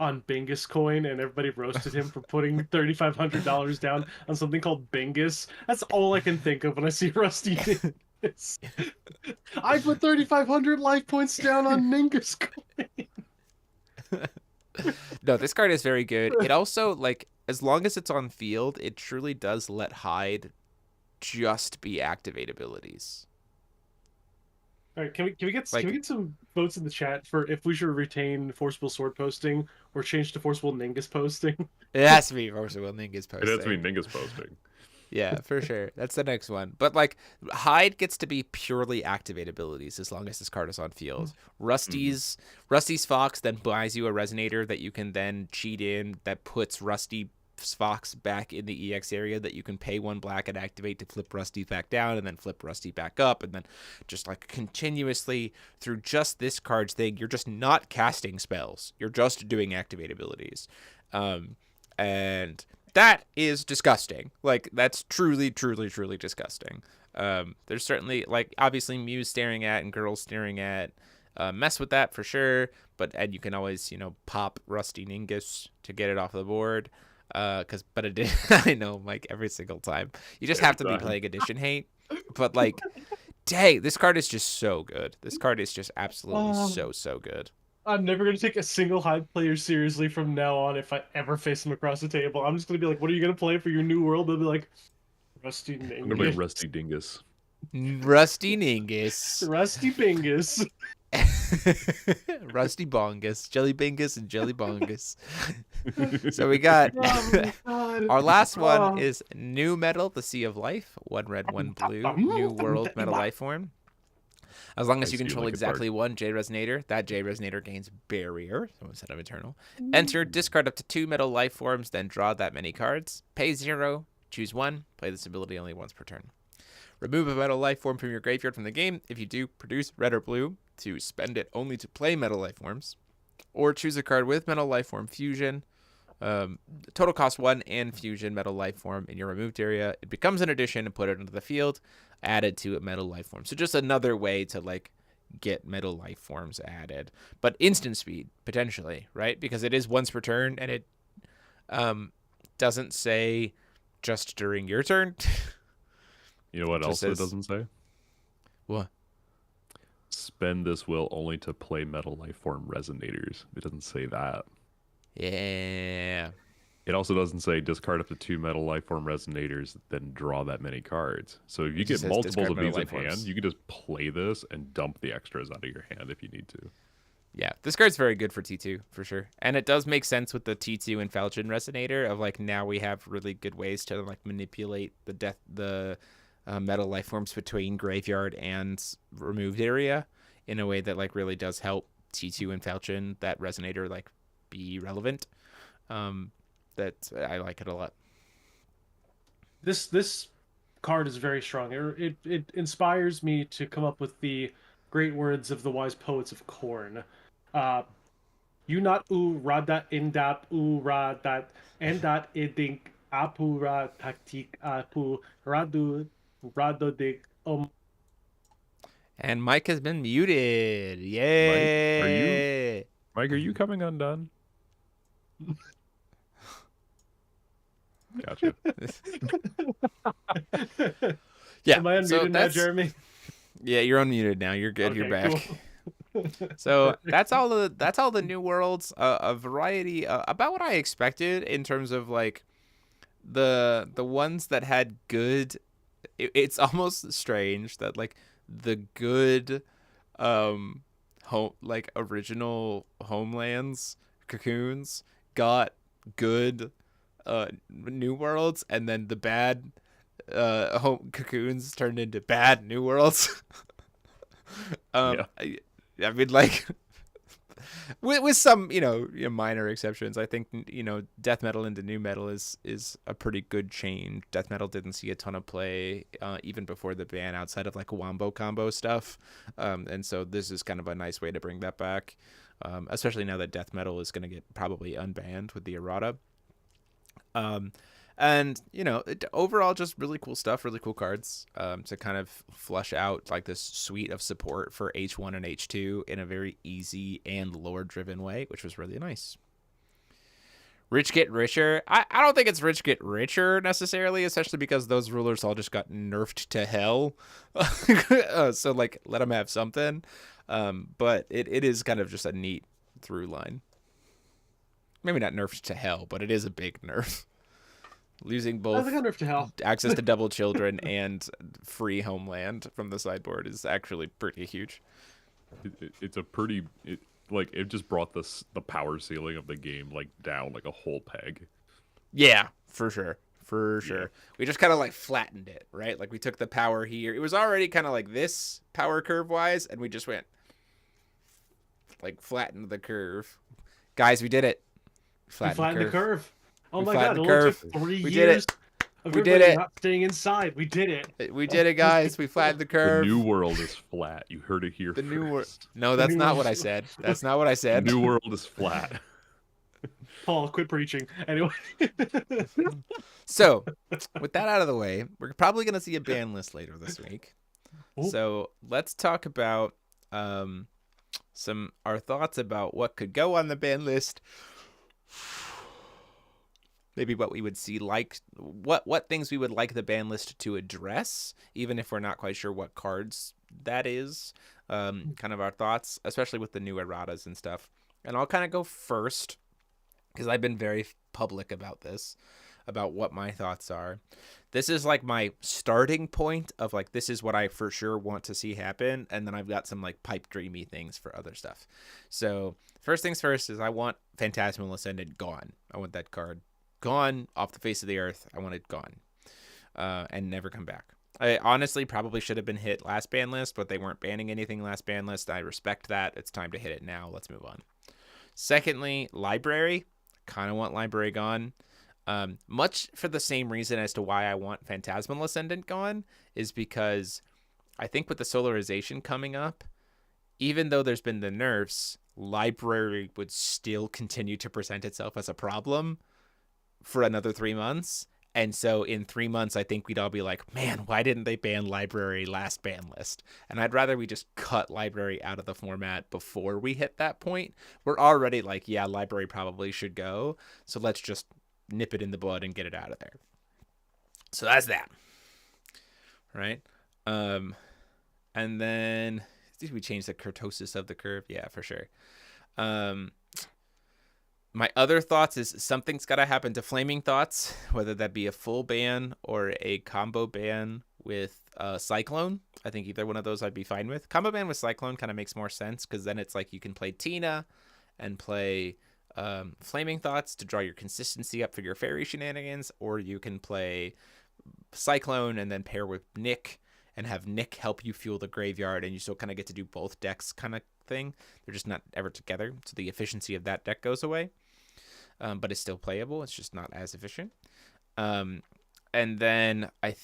on Bingus coin, and everybody roasted him for putting $3,500 down on something called Bingus. That's all I can think of when I see Rusty Dingus. I put 3,500 life points down on Bingus coin. No, this card is very good. It also, like, as long as it's on field, it truly does let hide just be activate abilities. All right, can we get some votes in the chat for if we should retain forcible sword posting or change to forcible Ningus posting? It has to be forcible Ningus posting. It has to be Ningus posting. Yeah, for sure. That's the next one. But like hide gets to be purely activate abilities as long as this card is on field. Rusty's Fox then buys you a resonator that you can then cheat in that puts Rusty's Fox back in the EX area that you can pay 1 black and activate to flip Rusty back down and then flip Rusty back up, and then just like continuously through just this card's thing, you're just not casting spells. You're just doing activate abilities. And that is disgusting. Like, that's truly, truly, truly disgusting. There's certainly, like, obviously Muse staring at and girls staring at. Mess with that for sure. And you can always, pop Rusty Ningus to get it off the board. But it did, I know, Mike, every single time. You just have to be playing Edition Hate. But, like, dang, this card is just so good. This card is just absolutely so good. I'm never going to take a single Hive player seriously from now on if I ever face them across the table. I'm just going to be like, what are you going to play for your new world? They'll be like, Rusty Ningus. I'm going to play Rusty Dingus. Rusty Ningus. Rusty Bingus. Rusty Bongus. Jelly Bingus and Jelly Bongus. So we got our last one is New Metal, the Sea of Life. 1 red, 1 blue. New World Metal Life Form. As long as you control exactly 1 J Resonator, that J Resonator gains Barrier, so instead of Eternal. Enter, discard up to 2 metal life forms, then draw that many cards. Pay 0, choose 1, play this ability only once per turn. Remove a metal life form from your graveyard from the game. If you do, produce red or blue to spend it only to play metal life forms. Or choose a card with metal life form fusion. Total cost 1 and fusion metal life form in your removed area. It becomes an addition and put it into the field. Added to a metal life form. So just another way to like get metal life forms added. But instant speed, potentially, right? Because it is once per turn and it doesn't say just during your turn. You know what else it doesn't say? What? Spend this will only to play metal life form resonators. It doesn't say that. Yeah. It also doesn't say discard up to 2 metal life form resonators, then draw that many cards. So if you get multiples of these in hand, you can just play this and dump the extras out of your hand if you need to. Yeah, this card's very good for T2 for sure, and it does make sense with the T2 and Falchion Resonator of like now we have really good ways to like manipulate the metal life forms between graveyard and removed area in a way that like really does help T2 and Falchion that Resonator like be relevant. That I like it a lot. This card is very strong. It inspires me to come up with the great words of the wise poets of Corn. You not u radat indap u radat endat idink apura taktik apu radu radodik And Mike has been muted. Yay! Mike, are you coming undone? Gotcha. Yeah. Am I unmuted now, Jeremy? Yeah, you're unmuted now. You're good. Okay, you're back. Cool. So that's all the new worlds. A variety about what I expected in terms of like the ones that had good. It's almost strange that like the good, original homelands cocoons got good new worlds, and then the bad home cocoons turned into bad new worlds. Yeah. I mean, like with some minor exceptions, I think death metal into new metal is a pretty good change. Death metal didn't see a ton of play even before the ban outside of like wombo combo stuff, and so this is kind of a nice way to bring that back, especially now that death metal is going to get probably unbanned with the errata. And overall just really cool stuff, really cool cards to kind of flush out like this suite of support for H1 and H2 in a very easy and lore driven way, which was really nice. Rich get richer. I don't think it's rich get richer necessarily, especially because those rulers all just got nerfed to hell. So like, let them have something. But it is kind of just a neat through line. Maybe not nerfed to hell, but it is a big nerf. Losing both nerfed to hell. access to double children and free homeland from the sideboard is actually pretty huge. It's a pretty it just brought the power ceiling of the game like down like a whole peg. Yeah, for sure. Yeah. We just kind of like flattened it, right? Like we took the power here. It was already kind of like this power curve wise, and we just went like flattened the curve. Guys, we did it. Flattened the curve. Oh my god, it only took 3 years. We did it. We did it. Not staying inside. We did it. We did it, guys. We flattened the curve. The new world is flat. You heard it here. The new world. No, that's not what I said. That's not what I said. The new world is flat. Paul, quit preaching. Anyway. So, with that out of the way, we're probably going to see a ban list later this week. Ooh. So, let's talk about our thoughts about what could go on the ban list. Maybe what we would see, like what things we would like the ban list to address, even if we're not quite sure what cards that is. Kind of our thoughts, especially with the new erratas and stuff. And I'll kind of go first because I've been very public about this, about what my thoughts are. This is like my starting point of like, this is what I for sure want to see happen. And then I've got some like pipe dreamy things for other stuff. So first things first is I want Phantasmal Ascendant gone. I want that card gone off the face of the earth. I want it gone and never come back. I honestly probably should have been hit last ban list, but they weren't banning anything last ban list. I respect that. It's time to hit it now. Let's move on. Secondly, Library. Kind of want Library gone. Much for the same reason as to why I want Phantasmal Ascendant gone is because I think with the solarization coming up, even though there's been the nerfs, Library would still continue to present itself as a problem for another 3 months. And so in 3 months, I think we'd all be like, man, why didn't they ban Library last ban list? And I'd rather we just cut Library out of the format before we hit that point. We're already like, yeah, Library probably should go. So let's just nip it in the bud and get it out of there. So that's that. Right? And then did we change the kurtosis of the curve? Yeah, for sure. My other thoughts is something's got to happen to Flaming Thoughts, whether that be a full ban or a combo ban with Cyclone. I think either one of those I'd be fine with. Combo ban with Cyclone kind of makes more sense because then it's like you can play Tina and play Flaming Thoughts to draw your consistency up for your fairy shenanigans, or you can play Cyclone and then pair with Nick and have Nick help you fuel the graveyard, and you still kind of get to do both decks kind of thing. They're just not ever together, so the efficiency of that deck goes away. But it's still playable. It's just not as efficient. And then I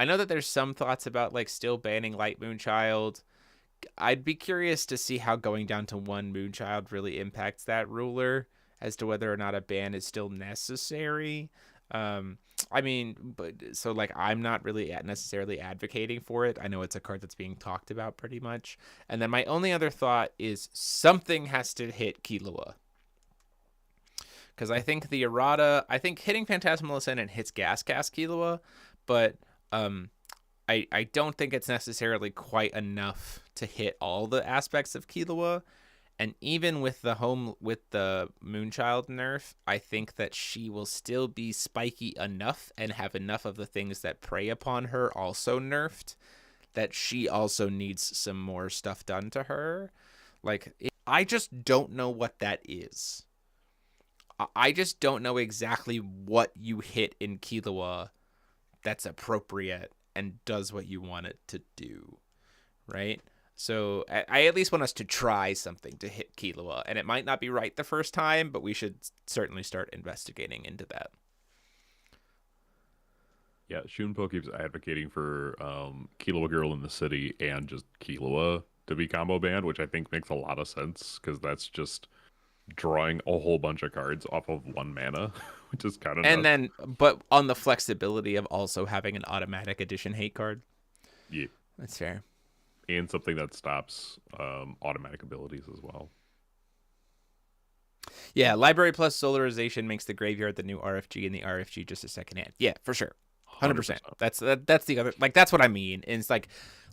know that there's some thoughts about like still banning Light Moonchild. I'd be curious to see how going down to one Moonchild really impacts that ruler as to whether or not a ban is still necessary. I mean, but so like I'm not really necessarily advocating for it. I know it's a card that's being talked about pretty much. And then my only other thought is something has to hit Killua. Because I think the errata, I think hitting Phantasmal Ascendant hits Gas Cast Killua, but I don't think it's necessarily quite enough to hit all the aspects of Killua. And even with the Moonchild nerf, I think that she will still be spiky enough and have enough of the things that prey upon her also nerfed that she also needs some more stuff done to her. Like, I just don't know what that is. I just don't know exactly what you hit in Killua that's appropriate and does what you want it to do, right? So I at least want us to try something to hit Killua, and it might not be right the first time, but we should certainly start investigating into that. Yeah, Shunpo keeps advocating for Killua Girl in the City and just Killua to be combo banned, which I think makes a lot of sense because that's just drawing a whole bunch of cards off of 1 mana, which is kind of and nuts. Then but on the flexibility of also having an automatic addition hate card. Yeah, that's fair. And something that stops automatic abilities as well. Yeah, library plus solarization makes the graveyard the new RFG and the RFG just a second hand. Yeah, for sure. 100%. That's the other, like, that's what I mean. And it's like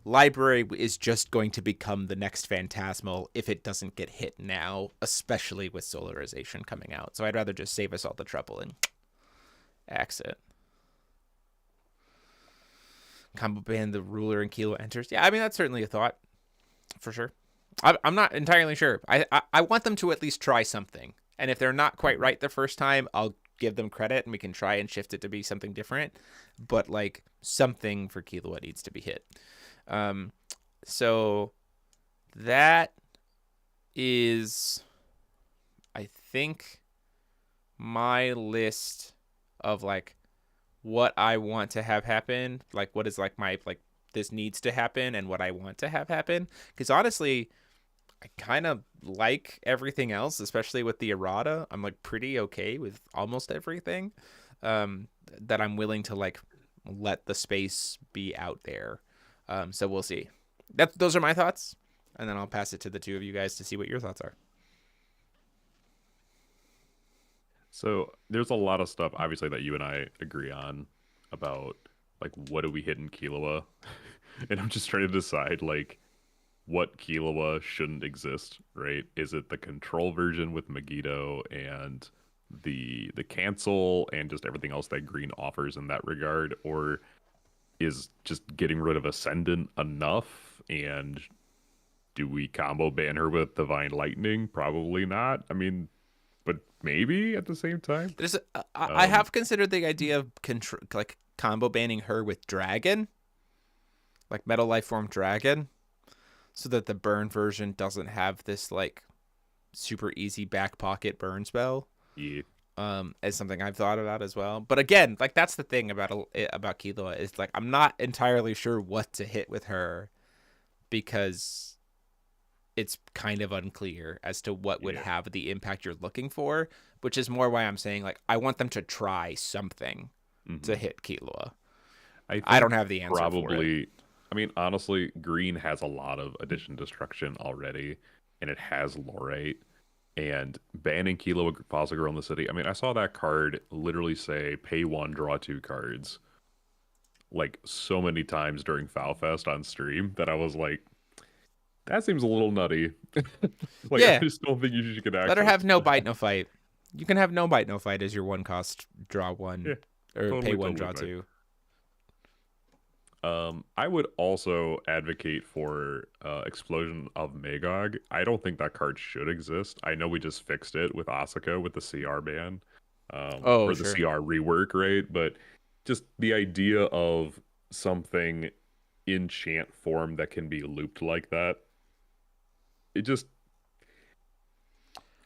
library is just going to become the next Phantasmal if it doesn't get hit now, especially with solarization coming out. So I'd rather just save us all the trouble and axe it. Combo ban the ruler and Kilo enters. Yeah, I mean, that's certainly a thought, for sure. I'm not entirely sure. I want them to at least try something. And if they're not quite right the first time, I'll give them credit and we can try and shift it to be something different. But, like, something for Kilo needs to be hit. So that is, I think, my list of, like, what I want to have happen, like what is like my, like, this needs to happen and what I want to have happen. Because honestly, I kind of like everything else, especially with the errata. I'm like pretty okay with almost everything that I'm willing to, like, let the space be out there. So we'll see. Those are my thoughts, and then I'll pass it to the two of you guys to see what your thoughts are. So there's a lot of stuff, obviously, that you and I agree on about, like, what do we hit in Killua? And I'm just trying to decide, like, what Killua shouldn't exist, right? Is it the control version with Megiddo and the cancel and just everything else that green offers in that regard? Or is just getting rid of Ascendant enough? And do we combo ban her with Divine Lightning? Probably not. I mean, but maybe at the same time. I have considered the idea of like combo banning her with Dragon, like Metal Life Form Dragon, so that the burn version doesn't have this, like, super easy back pocket burn spell. Yeah. As something I've thought about as well. But again, like, that's the thing about Killua is, like, I'm not entirely sure what to hit with her because it's kind of unclear as to what would have the impact you're looking for, which is more why I'm saying, like, I want them to try something to hit Killua. I don't have the answer for it. I mean, honestly, green has a lot of Addition Destruction already, and it has Lorate. And banning Kilo Fossil Girl in the City, I mean, I saw that card literally say pay 1, draw 2 cards, like, so many times during FowFest on stream that I was like, that seems a little nutty. Like, yeah. I just don't think you should get access. Let her have no bite, no fight. You can have no bite, no fight as your 1 cost, draw 1, or totally, pay 1, draw 2. I would also advocate for Explosion of Magog. I don't think that card should exist. I know we just fixed it with Asuka with the CR ban, or the CR rework, right? But just the idea of something in chant form that can be looped like that, it just,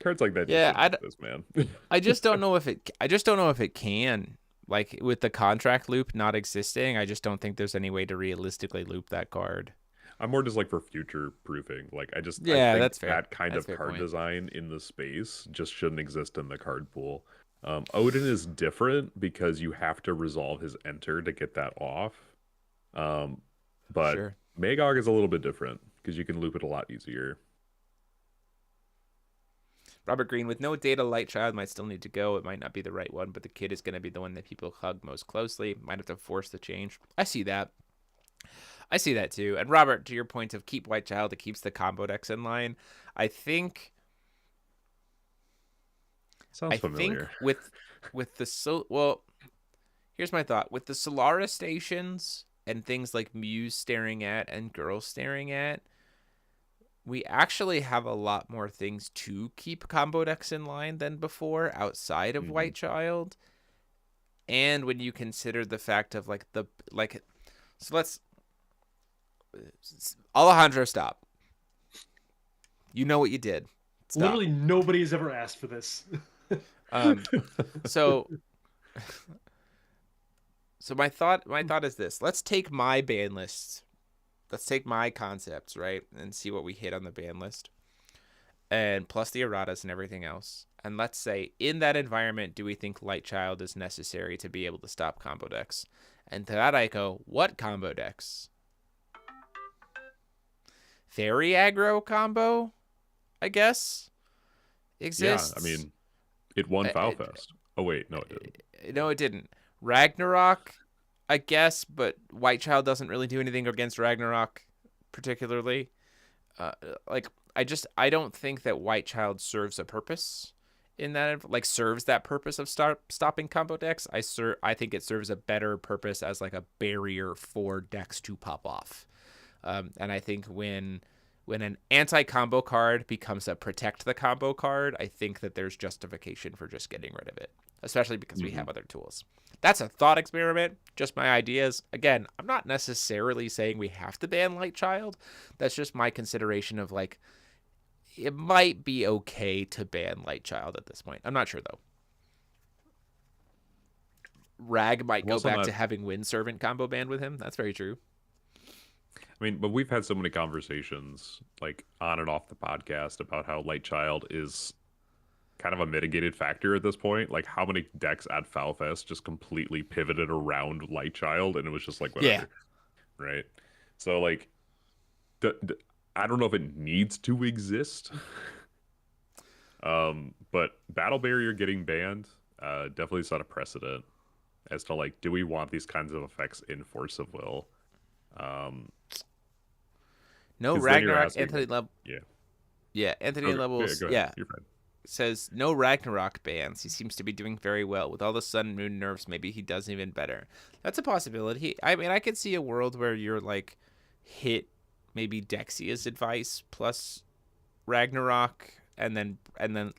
cards like that. Yeah, exist, man. I just don't know if it. I just don't know if it can. Like, with the contract loop not existing, I just don't think there's any way to realistically loop that card. I'm more just, like, for future proofing. Like, I think that's fair. That kind of card design in the space just shouldn't exist in the card pool. Odin is different because you have to resolve his enter to get that off. But sure. Magog is a little bit different because you can loop it a lot easier. Robert Green, with no data, Light Child might still need to go. It might not be the right one, but the kid is going to be the one that people hug most closely. Might have to force the change. I see that. I see that too. And Robert, to your point of keep White Child, it keeps the combo decks in line. I think. Sounds familiar. Think with the well, here's my thought. With the Solara stations and things like Muse staring at and Girl staring at, we actually have a lot more things to keep combo decks in line than before outside of White Child. And when you consider the fact of, like, so let's, Alejandro, stop. You know what you did. Stop. Literally nobody has ever asked for this. So my thought is this. Let's take my ban lists. Let's take my concepts, right, and see what we hit on the ban list, and plus the erratas and everything else. And let's say in that environment, do we think Light Child is necessary to be able to stop combo decks? And to that I go, what combo decks? Fairy aggro combo, I guess, exists. Yeah, I mean, It won Fowfest. Oh wait, no, it didn't. No, it didn't. Ragnarok, I guess, but White Child doesn't really do anything against Ragnarok particularly. Uh, like I don't think that White Child serves a purpose in that, like serves that purpose of stopping combo decks. I think it serves a better purpose as like a barrier for decks to pop off. And I think when an anti-combo card becomes a protect the combo card, I think that there's justification for just getting rid of it, especially because we have other tools. That's a thought experiment, just my ideas. Again, I'm not necessarily saying we have to ban Light Child. That's just my consideration of like, it might be okay to ban Light Child at this point. I'm not sure though. Rag might go back to having Wind Servant combo banned with him. That's very true. I mean, but we've had so many conversations, like on and off the podcast, about how Light Child is kind of a mitigated factor at this point. Like, how many decks at Foulfest just completely pivoted around Light Child, and it was just like whatever, right? So, like, I don't know if it needs to exist, but Battle Barrier getting banned definitely set a precedent as to like, do we want these kinds of effects in Force of Will? No Ragnarok Anthony level. Yeah, Anthony levels. Yeah, you're fine. Says no Ragnarok bans. He seems to be doing very well with all the Sun Moon nerfs. Maybe he does even better. That's a possibility. I mean, I could see a world where you're like hit maybe Dexia's advice plus Ragnarok, and then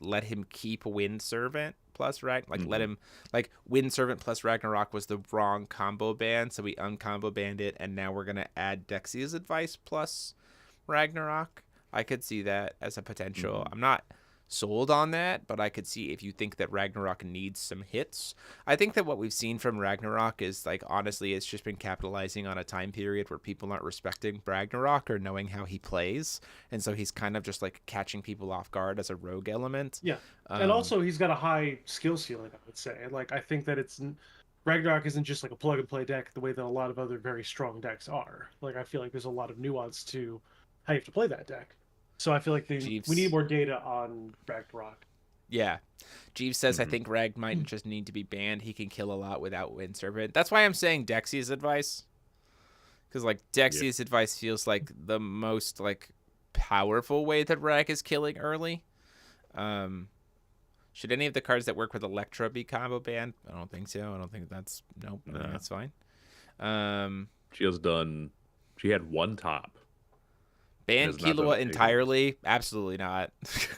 let him keep Wind Servant plus let him like Wind Servant plus Ragnarok was the wrong combo ban, so we uncombo banned it, and now we're gonna add Dexia's advice plus Ragnarok. I could see that as a potential. I'm not sold on that, but I could see if you think that Ragnarok needs some hits. I think that what we've seen from Ragnarok is like, honestly, it's just been capitalizing on a time period where people aren't respecting Ragnarok or knowing how he plays, and so he's kind of just like catching people off guard as a rogue element. Yeah, and also he's got a high skill ceiling, I would say. Like, I think that Ragnarok isn't just like a plug and play deck the way that a lot of other very strong decks are. Like, I feel like there's a lot of nuance to how you have to play that deck. So I feel like we need more data on Ragnarok. Yeah. Jeeves says, I think Rag might just need to be banned. He can kill a lot without Wind Servant. That's why I'm saying Dexia's advice. Because, like, Dexia's advice feels like the most, like, powerful way that Rag is killing early. Should any of the cards that work with Electra be combo banned? I don't think so. I don't think that's... Nope. That's fine. She had one top. Ban Killua entirely? Absolutely not.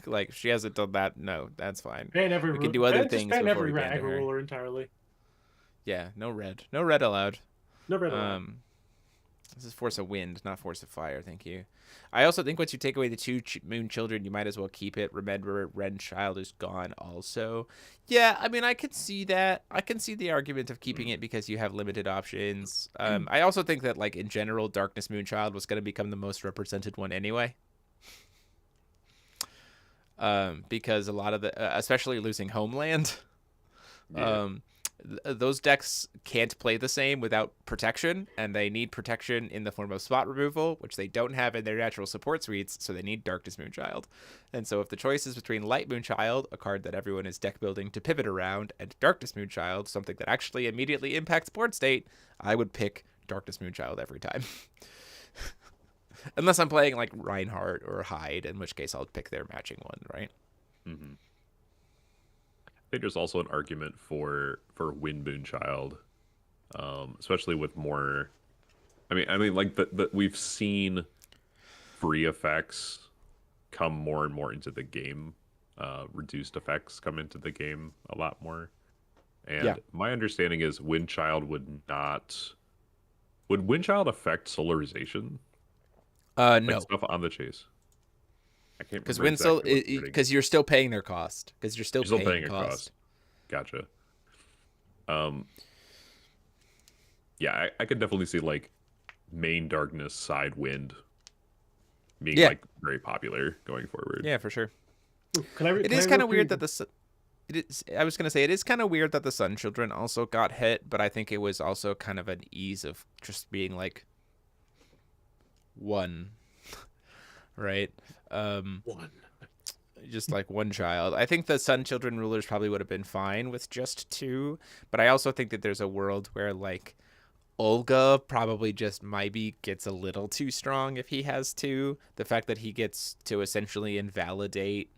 Like, she hasn't done that. No, that's fine. Ban every we can do other things ban before every we ban her. ruler entirely. Yeah, no red. No red allowed. No red allowed. This is Force of Wind, not Force of Fire. Thank you. I also think once you take away the two Moon Children, you might as well keep it. Remember, Ren Child is gone also. Yeah, I mean, I could see that. I can see the argument of keeping it because you have limited options. I also think that, like, in general, Darkness Moon Child was going to become the most represented one anyway. Because a lot of the, especially losing Homeland, those decks can't play the same without protection, and they need protection in the form of spot removal, which they don't have in their natural support suites, so they need Darkness Moonchild. And so if the choice is between Light Moonchild, a card that everyone is deck building to pivot around, and Darkness Moonchild, something that actually immediately impacts board state, I would pick Darkness Moonchild every time. Unless I'm playing like Reinhardt or Hyde, in which case I'll pick their matching one, right? Mm-hmm. I think there's also an argument for Wind Moonchild, especially with more. I mean, like we've seen free effects come more and more into the game. Reduced effects come into the game a lot more, and my understanding is Windchild would not. Would Windchild affect Solarization? No. Stuff on the chase. I can't because because you're still paying their cost. Because you're still paying a cost. Gotcha. Yeah, I could definitely see like main darkness side wind being like very popular going forward. Yeah, for sure. It is kind of weird that I was gonna say it is kind of weird that the Sun Children also got hit, but I think it was also kind of an ease of just being like one. Right. One. just like one child. I think the Sun Children rulers probably would have been fine with just two, but I also think that there's a world where like Olga probably just maybe gets a little too strong if he has two. The fact that he gets to essentially invalidate,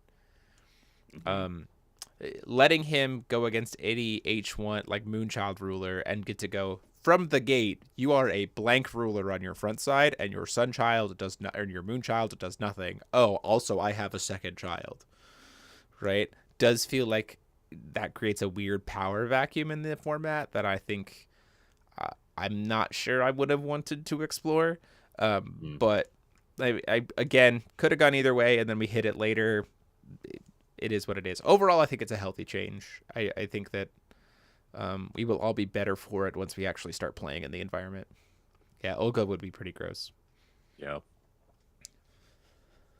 um, letting him go against any H1 like Moonchild ruler and get to go from the gate. You are a blank ruler on your front side, and your Sun Child does not, or your Moonchild does nothing. Oh, also I have a second child, right? Does feel like that creates a weird power vacuum in the format that I think I'm not sure I would have wanted to explore. But I again could have gone either way, and then we hit it later. It is what it is. Overall, I think it's a healthy change. I think that we will all be better for it once we actually start playing in the environment. Yeah, Olga would be pretty gross. Yeah.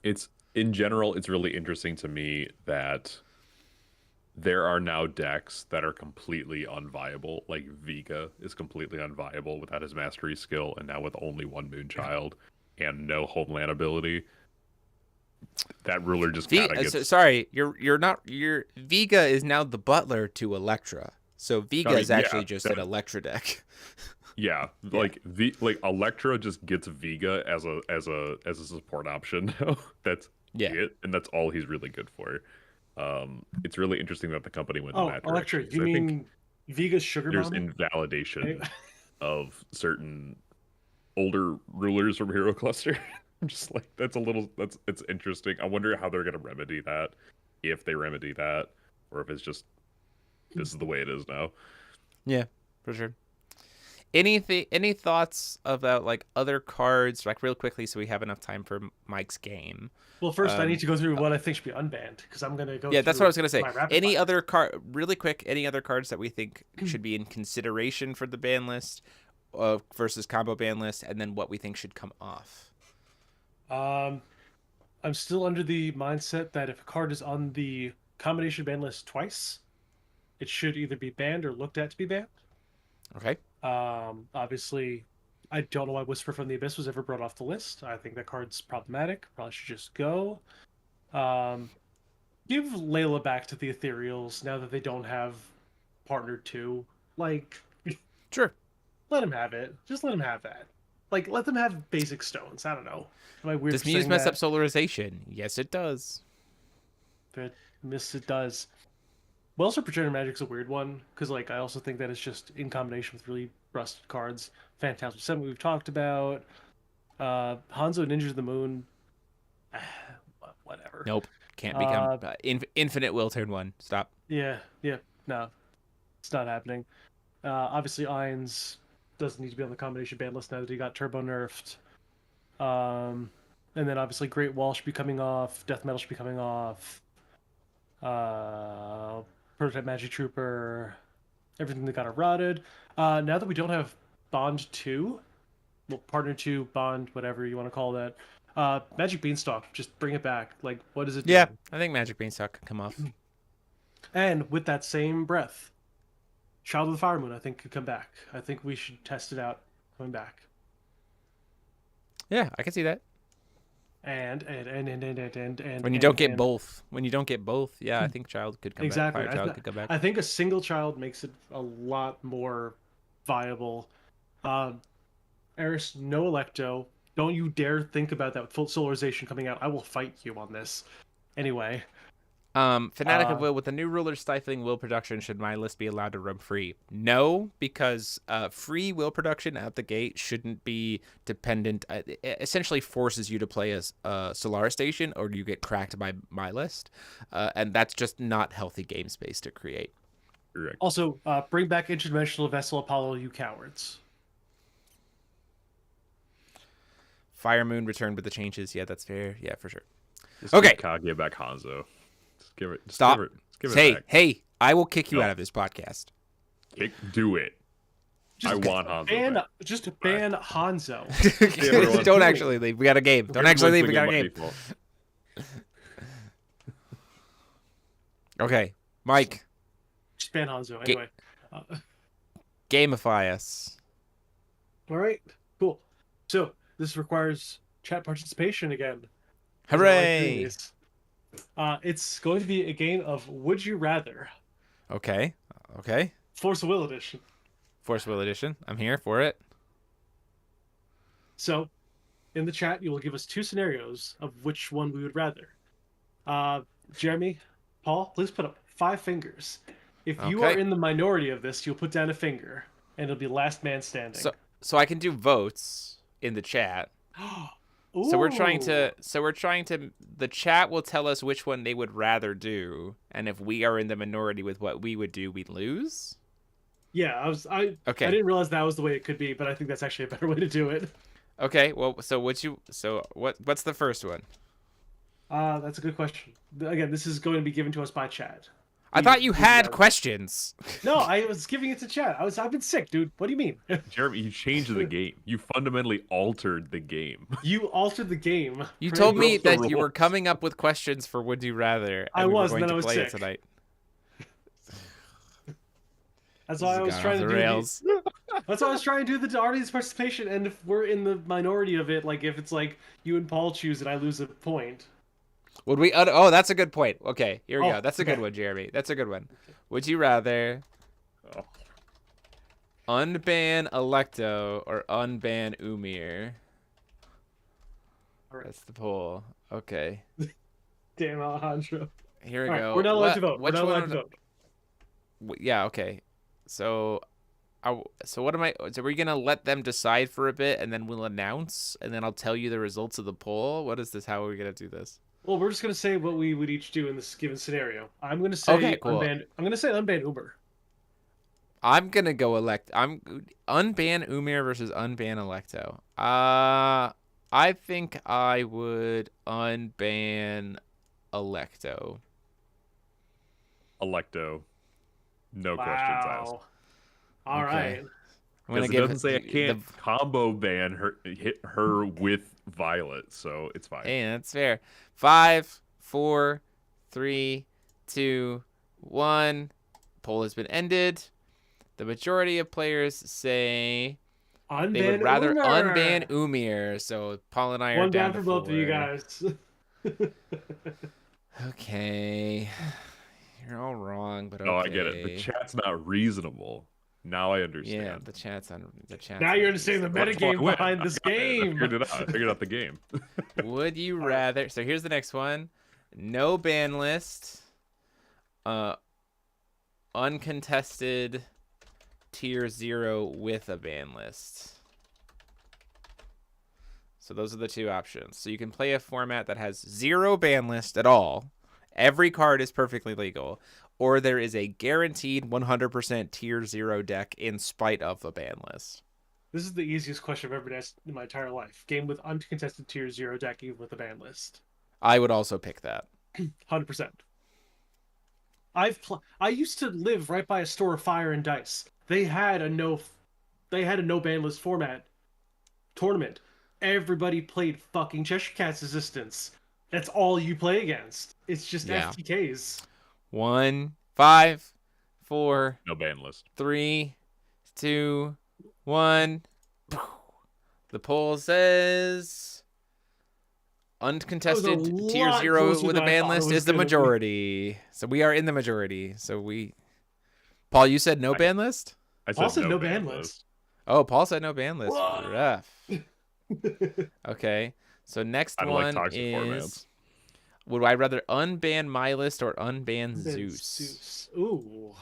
It's in general, it's really interesting to me that there are now decks that are completely unviable. Like Vega is completely unviable without his mastery skill, and now with only one Moonchild and no homeland ability. That ruler just kind of gets. Sorry, you're not. Your Vega is now the butler to Electra, so Vega is actually just an Electra deck. Yeah, like Electra just gets Vega as a support option now. That's it, and that's all he's really good for. It's really interesting that the company went in that Electra, direction. you mean Vega's sugar there's mommy? Invalidation of certain older rulers from Hero Cluster. I'm just like, it's interesting. I wonder how they're gonna remedy that, if they remedy that, or if it's just this is the way it is now. Yeah, for sure. Any thoughts about like other cards, like real quickly, so we have enough time for Mike's game? Well, first I need to go through what I think should be unbanned, because I'm gonna go. Yeah, that's what I was gonna say. Any fire. other really quick? Any other cards that we think should be in consideration for the ban list, versus combo ban list, and then what we think should come off? I'm still under the mindset that if a card is on the combination ban list twice, it should either be banned or looked at to be banned. Okay. Obviously, I don't know why Whisper from the Abyss was ever brought off the list. I think that card's problematic. Probably should just go. Give Layla back to the Ethereals now that they don't have Partner 2. Like, sure. Let him have it. Just let him have that. Like, let them have basic stones. I don't know. Am I weird? Does Muse mess up Solarization? Yes, it does. But it does. Wells for Progenitor Magic's a weird one, because like I also think that it's just in combination with really rusted cards. Phantasm 7 we've talked about. Hanzo Ninjas of the Moon. Whatever. Nope. Can't become infinite will turn 1. Stop. Yeah. No. It's not happening. Obviously Irons doesn't need to be on the combination ban list now that he got turbo nerfed. And then obviously Great Wall should be coming off. Death Metal should be coming off. Prototype Magic Trooper, everything that got eroded. Now that we don't have Bond 2, well, Partner 2, Bond, whatever you want to call that, Magic Beanstalk, just bring it back. Like, what is it doing? Yeah, I think Magic Beanstalk could come off. And with that same breath, Child of the Fire Moon, I think, could come back. I think we should test it out coming back. Yeah, I can see that. And when you don't get both, yeah, I think Child could come exactly. back. Fire Child could come back. I think a single Child makes it a lot more viable. Eris, no Electo. Don't you dare think about that with full Solarization coming out. I will fight you on this. Anyway. Fanatic of Will, with the new ruler stifling will production, should my list be allowed to roam free? No, because free will production out the gate shouldn't be dependent. It essentially forces you to play a Solaris Station, or you get cracked by my list, and that's just not healthy game space to create. Correct. Also, bring back Interdimensional Vessel Apollo, you cowards. Fire Moon returned with the changes. Yeah, that's fair. Yeah, for sure. Just okay. Kage back Hanzo. Give it. Stop. Give it back. Hey! I will kick you out of this podcast. Do it. I want Hanzo. Just ban Hanzo. Don't actually leave. We got a game. Don't actually leave. We got a game. Okay, Mike. Just ban Hanzo anyway. Gamify us. All right. Cool. So this requires chat participation again. Hooray! It's going to be a game of Would You Rather. Okay. Okay. Force of Will edition. Force Will Edition. I'm here for it. So, in the chat, you will give us 2 scenarios of which one we would rather. Uh, Jeremy, Paul, please put up 5 fingers. If you are Okay. in the minority of this, you'll put down a finger, and it'll be last man standing. So I can do votes in the chat. So we're trying to the chat will tell us which one they would rather do, and if we are in the minority with what we would do, we lose. Yeah, I didn't realize that was the way it could be, but I think that's actually a better way to do it. Okay, well, what's the first one? That's a good question. Again, this is going to be given to us by chat. I thought you had questions. No, I was giving it to chat. I've been sick, dude. What do you mean? Jeremy, you changed the game. You fundamentally altered the game. You altered the game. You told me that you were coming up with questions for Would You Rather. I was, and then then I was play sick. it tonight. That's why I was trying to do rails. That's why I was trying to do the audience participation. And if we're in the minority of it, like if it's like you and Paul choose and I lose a point. Would we? Oh, that's a good point. Okay, here we go. That's a good okay. one, Jeremy. That's a good one. Would you rather unban Electo or unban Umir? All right. That's the poll. Okay. Damn, Alejandro. Here we All go. right, we're not allowed to vote. We're Which not allowed one? to vote. Yeah. Okay. So, so what am I? So we're gonna let them decide for a bit, and then we'll announce, and then I'll tell you the results of the poll. What is this? How are we gonna do this? Well, we're just gonna say what we would each do in this given scenario. I'm gonna say cool. unban. I'm gonna say unban Uber. I'm gonna go I'm unban Umir versus unban Electo. I think I would unban Electo. Electo. No questions asked. All right. I'm gonna Because it doesn't say I can't combo ban her, hit her with Violet, so it's fine. Hey, that's fair. 5, 4, 3, 2, 1. Poll has been ended. The majority of players say they would rather unban Umir. So Paul and I are one down for to both 4. of you guys. Okay. You're all wrong, but okay. No, I get it. The chat's not reasonable. Now I understand. Yeah, the chat's on the chat. Now you're understanding the metagame behind this game. I figured out the game. Would you rather? So here's the next one. No ban list. Uncontested tier 0 with a ban list. So those are the 2 options. So you can play a format that has 0 ban list at all. Every card is perfectly legal. Or there is a guaranteed 100% tier 0 deck in spite of the ban list. This is the easiest question I've ever been asked in my entire life. Game with uncontested tier 0 deck even with a ban list. I would also pick that. 100%. I used to live right by a store of Fire and Dice. They had a no ban list format tournament. Everybody played fucking Cheshire Cat's Resistance. That's all you play against. It's just FTKs. 1, 5, 4. No ban list. 3, 2, 1. The poll says uncontested tier 0 with a ban list is the majority. So we are in the majority. So Paul, you said no ban list? Paul said no ban list. Oh, Paul said no ban list. Rough. Okay. So next one is formats. Would I rather unban my list or unban Zeus? Ooh.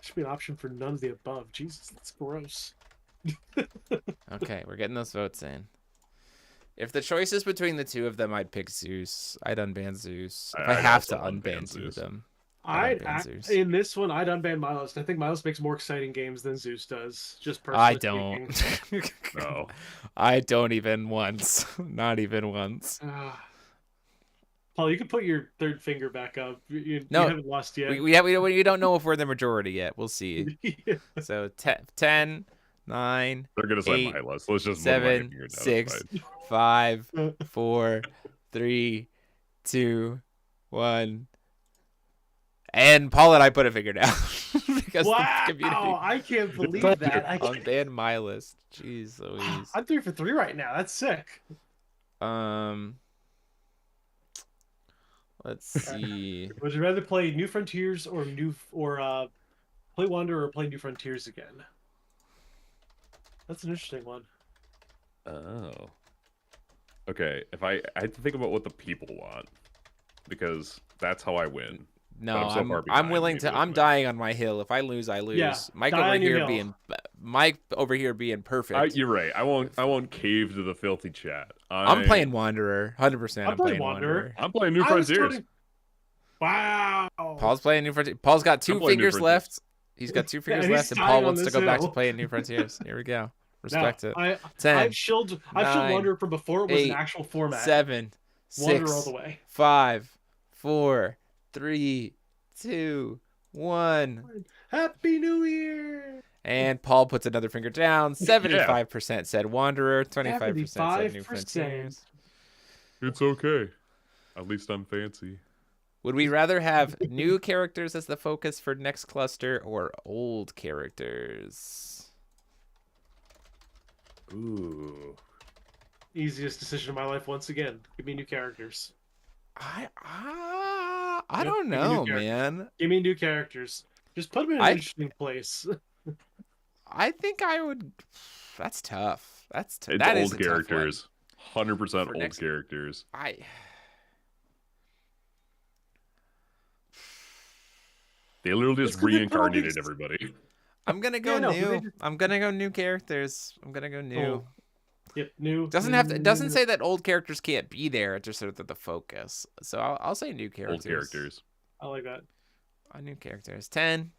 Should be an option for none of the above. Jesus, that's gross. Okay, we're getting those votes in. If the choice is between the 2 of them, I'd pick Zeus. I'd unban Zeus. If I have to unban 2 of them. In this one, I'd unban Milos. I think Milos makes more exciting games than Zeus does. Just personally. I don't. No. I don't even once. Not even once. Paul, you can put your 3rd finger back up. You haven't lost yet. We don't know if we're the majority yet. We'll see. Yeah. So 10, 9. They're gonna say Milos. Let's just 7, 6, 5, 4, 3, 2, 1. And Paul and I put a finger down because wow! the community. I can't believe that. I unbanned my list. Jeez Louise. I'm 3 for 3 right now. That's sick. Let's see. Would you rather play New Frontiers or play Wanderer or play New Frontiers again? That's an interesting one. Oh. Okay, if I had to think about what the people want, because that's how I win. No, I'm so far I'm behind willing you, to. I'm isn't it? dying on my hill. If I lose, I lose. Yeah, Mike die over on your here hill. being perfect. You're right. I won't cave to the filthy chat. I'm playing Wanderer, 100%. I'm playing Wanderer. I'm playing New Frontiers. Wow. Paul's playing New Frontiers. Paul's got 2 fingers left. He's got 2 fingers left, and Paul wants to go back to playing New Frontiers. Here we go. Respect it. 10. I've shilled Wanderer from before it was an actual format. 7, 6, Wanderer all the way. 5, 4, 3, 2, 1. Happy New Year! And Paul puts another finger down. 75% said Wanderer. 25% said New 75%. Frontiers. It's okay. At least I'm fancy. Would we rather have new characters as the focus for next cluster or old characters? Ooh. Easiest decision of my life once again. Give me new characters. I don't know, man. Give me new characters. Just put them in an interesting place. I think I would. That's tough. It's that is old characters. 100% old characters. They literally just reincarnated everybody. I'm gonna go new. I'm gonna go new characters. I'm gonna go new. Oh. Yep, new. It doesn't say that old characters can't be there. It's just sort of the focus. So I'll say new characters. Old characters. I like that. New characters. 10,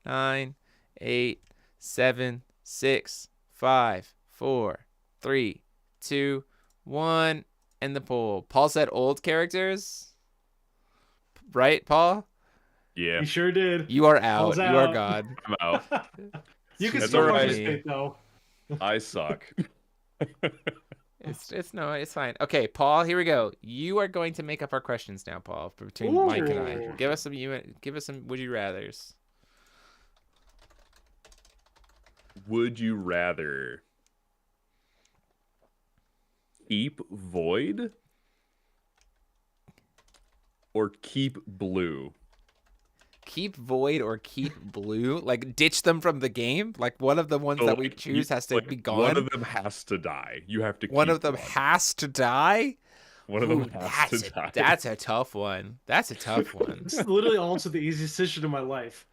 9, 8, 7, 6, 5, 4, 3, 2, 1. And the poll. Paul said old characters. Right, Paul? Yeah. He sure did. You are out. You are gone. I'm out. You can still participate, though. I suck. It's fine. Okay, Paul, here we go. You are going to make up our questions now, Paul, between Mike and I. Give us some would you rathers. Would you rather keep Void or keep Blue? Keep Void or keep Blue? Like ditch them from the game? Like one of the ones that we choose has to be gone? One of them has to die. You have to keep one of them has to die? One of them has to die. That's a tough one. That's a tough one. This is literally also the easiest decision of my life.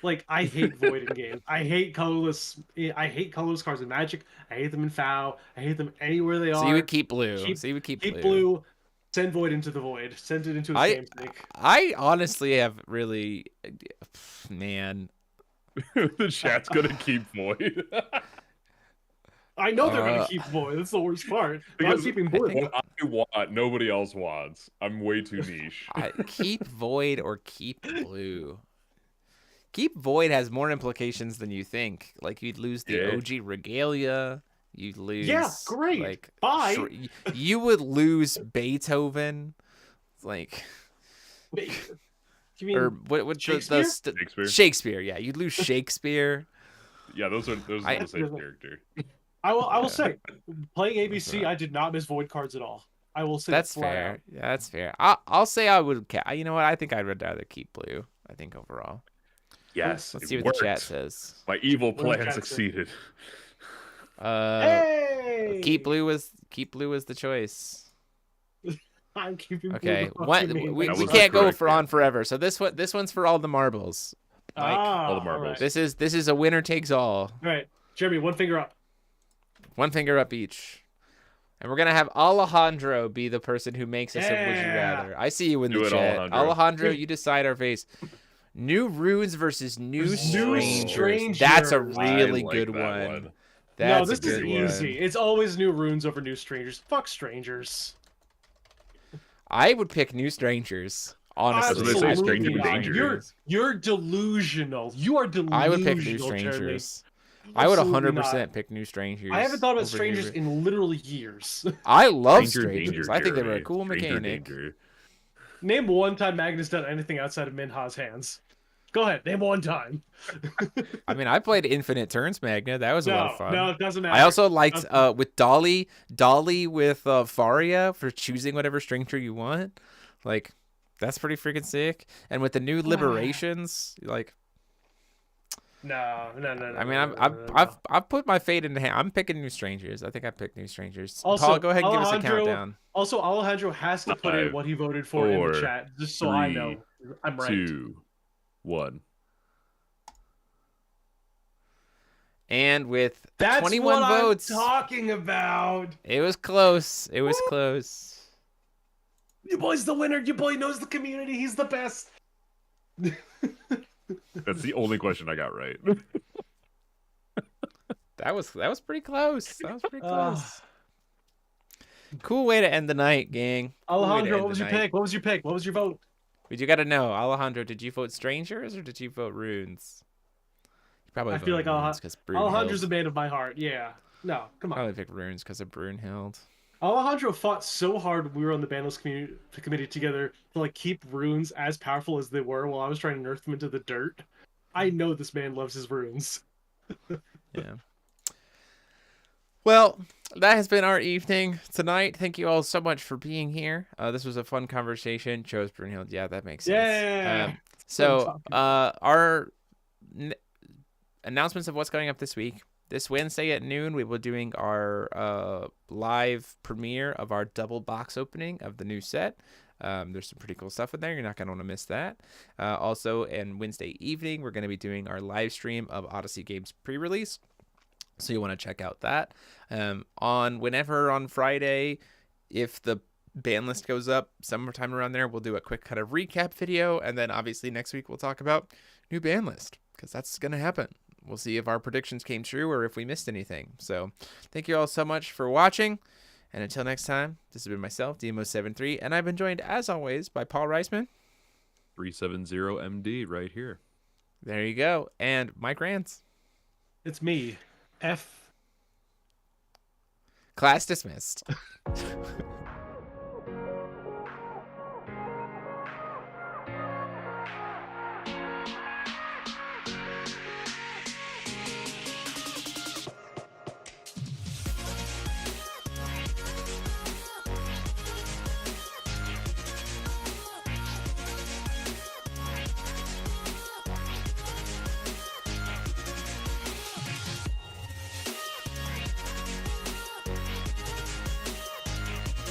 Like, I hate Void in game. I hate colorless cards in Magic. I hate them in FOW. I hate them anywhere they are. So you would keep Blue. Keep Blue. Send Void into the Void. Send it into its namesake. I honestly have really... Man. The chat's gonna keep Void. I know they're gonna keep Void. That's the worst part. I'm keeping Void. What I want, nobody else wants. I'm way too niche. Keep Void or keep Blue. Keep Void has more implications than you think. Like, you'd lose the OG Regalia. You'd lose... Yeah, great. Like, bye. You would lose Beethoven. Like... You mean or what Shakespeare? Shakespeare, yeah. You'd lose Shakespeare. Yeah, those are the same character. I will say, playing ABC, I did not miss Void cards at all. I will say that's fair. Yeah, that's fair. I'll say I would. You know what? I think I'd rather keep Blue. I think overall. Yes. Let's see what the chat says. My evil plan succeeded. Hey! Keep Blue was the choice. I'm keeping okay. Blue. We can't go on forever. So this one's for all the marbles. Mike, all the marbles. Right. This is a winner takes all. All right, Jeremy, one finger up. One finger up each. And we're gonna have Alejandro be the person who makes us a would you rather. I see you in the chat. Alejandro, you decide our face. New runes versus new strangers. That's a really good one. No, this is easy. It's always new runes over new strangers. Fuck strangers. I would pick new strangers. Honestly, say stranger danger. You're delusional. You are delusional. I would pick new strangers. I would 100% pick new strangers. I haven't thought about strangers in literally years. I love strangers. I think they were a cool mechanic. Name one time Magnus done anything outside of Minha's hands. Go ahead, name one time. I mean, I played Infinite Turns Magna. That was a lot of fun. No, it doesn't matter. I also liked with Dolly with Faria for choosing whatever stranger you want. Like, that's pretty freaking sick. And with the new liberations, like, No. I mean, I've put my fate in the hand. I'm picking New Strangers. I think I picked New Strangers. Also, Paul, go ahead and give us a countdown. Also, Alejandro has to put in 5, what he voted for in the 4, chat, just so 3, I know I'm right. 2, 1. And with That's 21 what votes, I'm talking about. it was close. It was close. Your boy's the winner. Your boy knows the community. He's the best. That's the only question I got right. That was pretty close. That was pretty close. Cool way to end the night, gang. Alejandro, what was your pick? What was your pick? What was your vote? But you got to know, Alejandro, did you vote Strangers or did you vote Runes? You probably I feel like Runes because Alejandro's a man of my heart. Yeah. No, come on. Probably picked Runes because of Brunhild. Alejandro fought so hard when we were on the banlist committee together to like keep runes as powerful as they were while I was trying to nerf them into the dirt. I know this man loves his runes. Yeah. Well, that has been our evening tonight. Thank you all so much for being here. This was a fun conversation. Chose Brunhild. Yeah, that makes sense. Yeah. So our announcements of what's going up this week. This Wednesday at noon, we will be doing our live premiere of our double box opening of the new set. There's some pretty cool stuff in there. You're not going to want to miss that. Also, on Wednesday evening, we're going to be doing our live stream of Odyssey Games pre-release. So you want to check out that. On Friday, if the ban list goes up sometime around there, we'll do a quick kind of recap video. And then obviously next week, we'll talk about new ban list because that's going to happen. We'll see if our predictions came true or if we missed anything. So thank you all so much for watching. And until next time, this has been myself, Demo73, and I've been joined, as always, by Paul Reisman. 370MD right here. There you go. And Mike Rance. It's me. F. Class dismissed.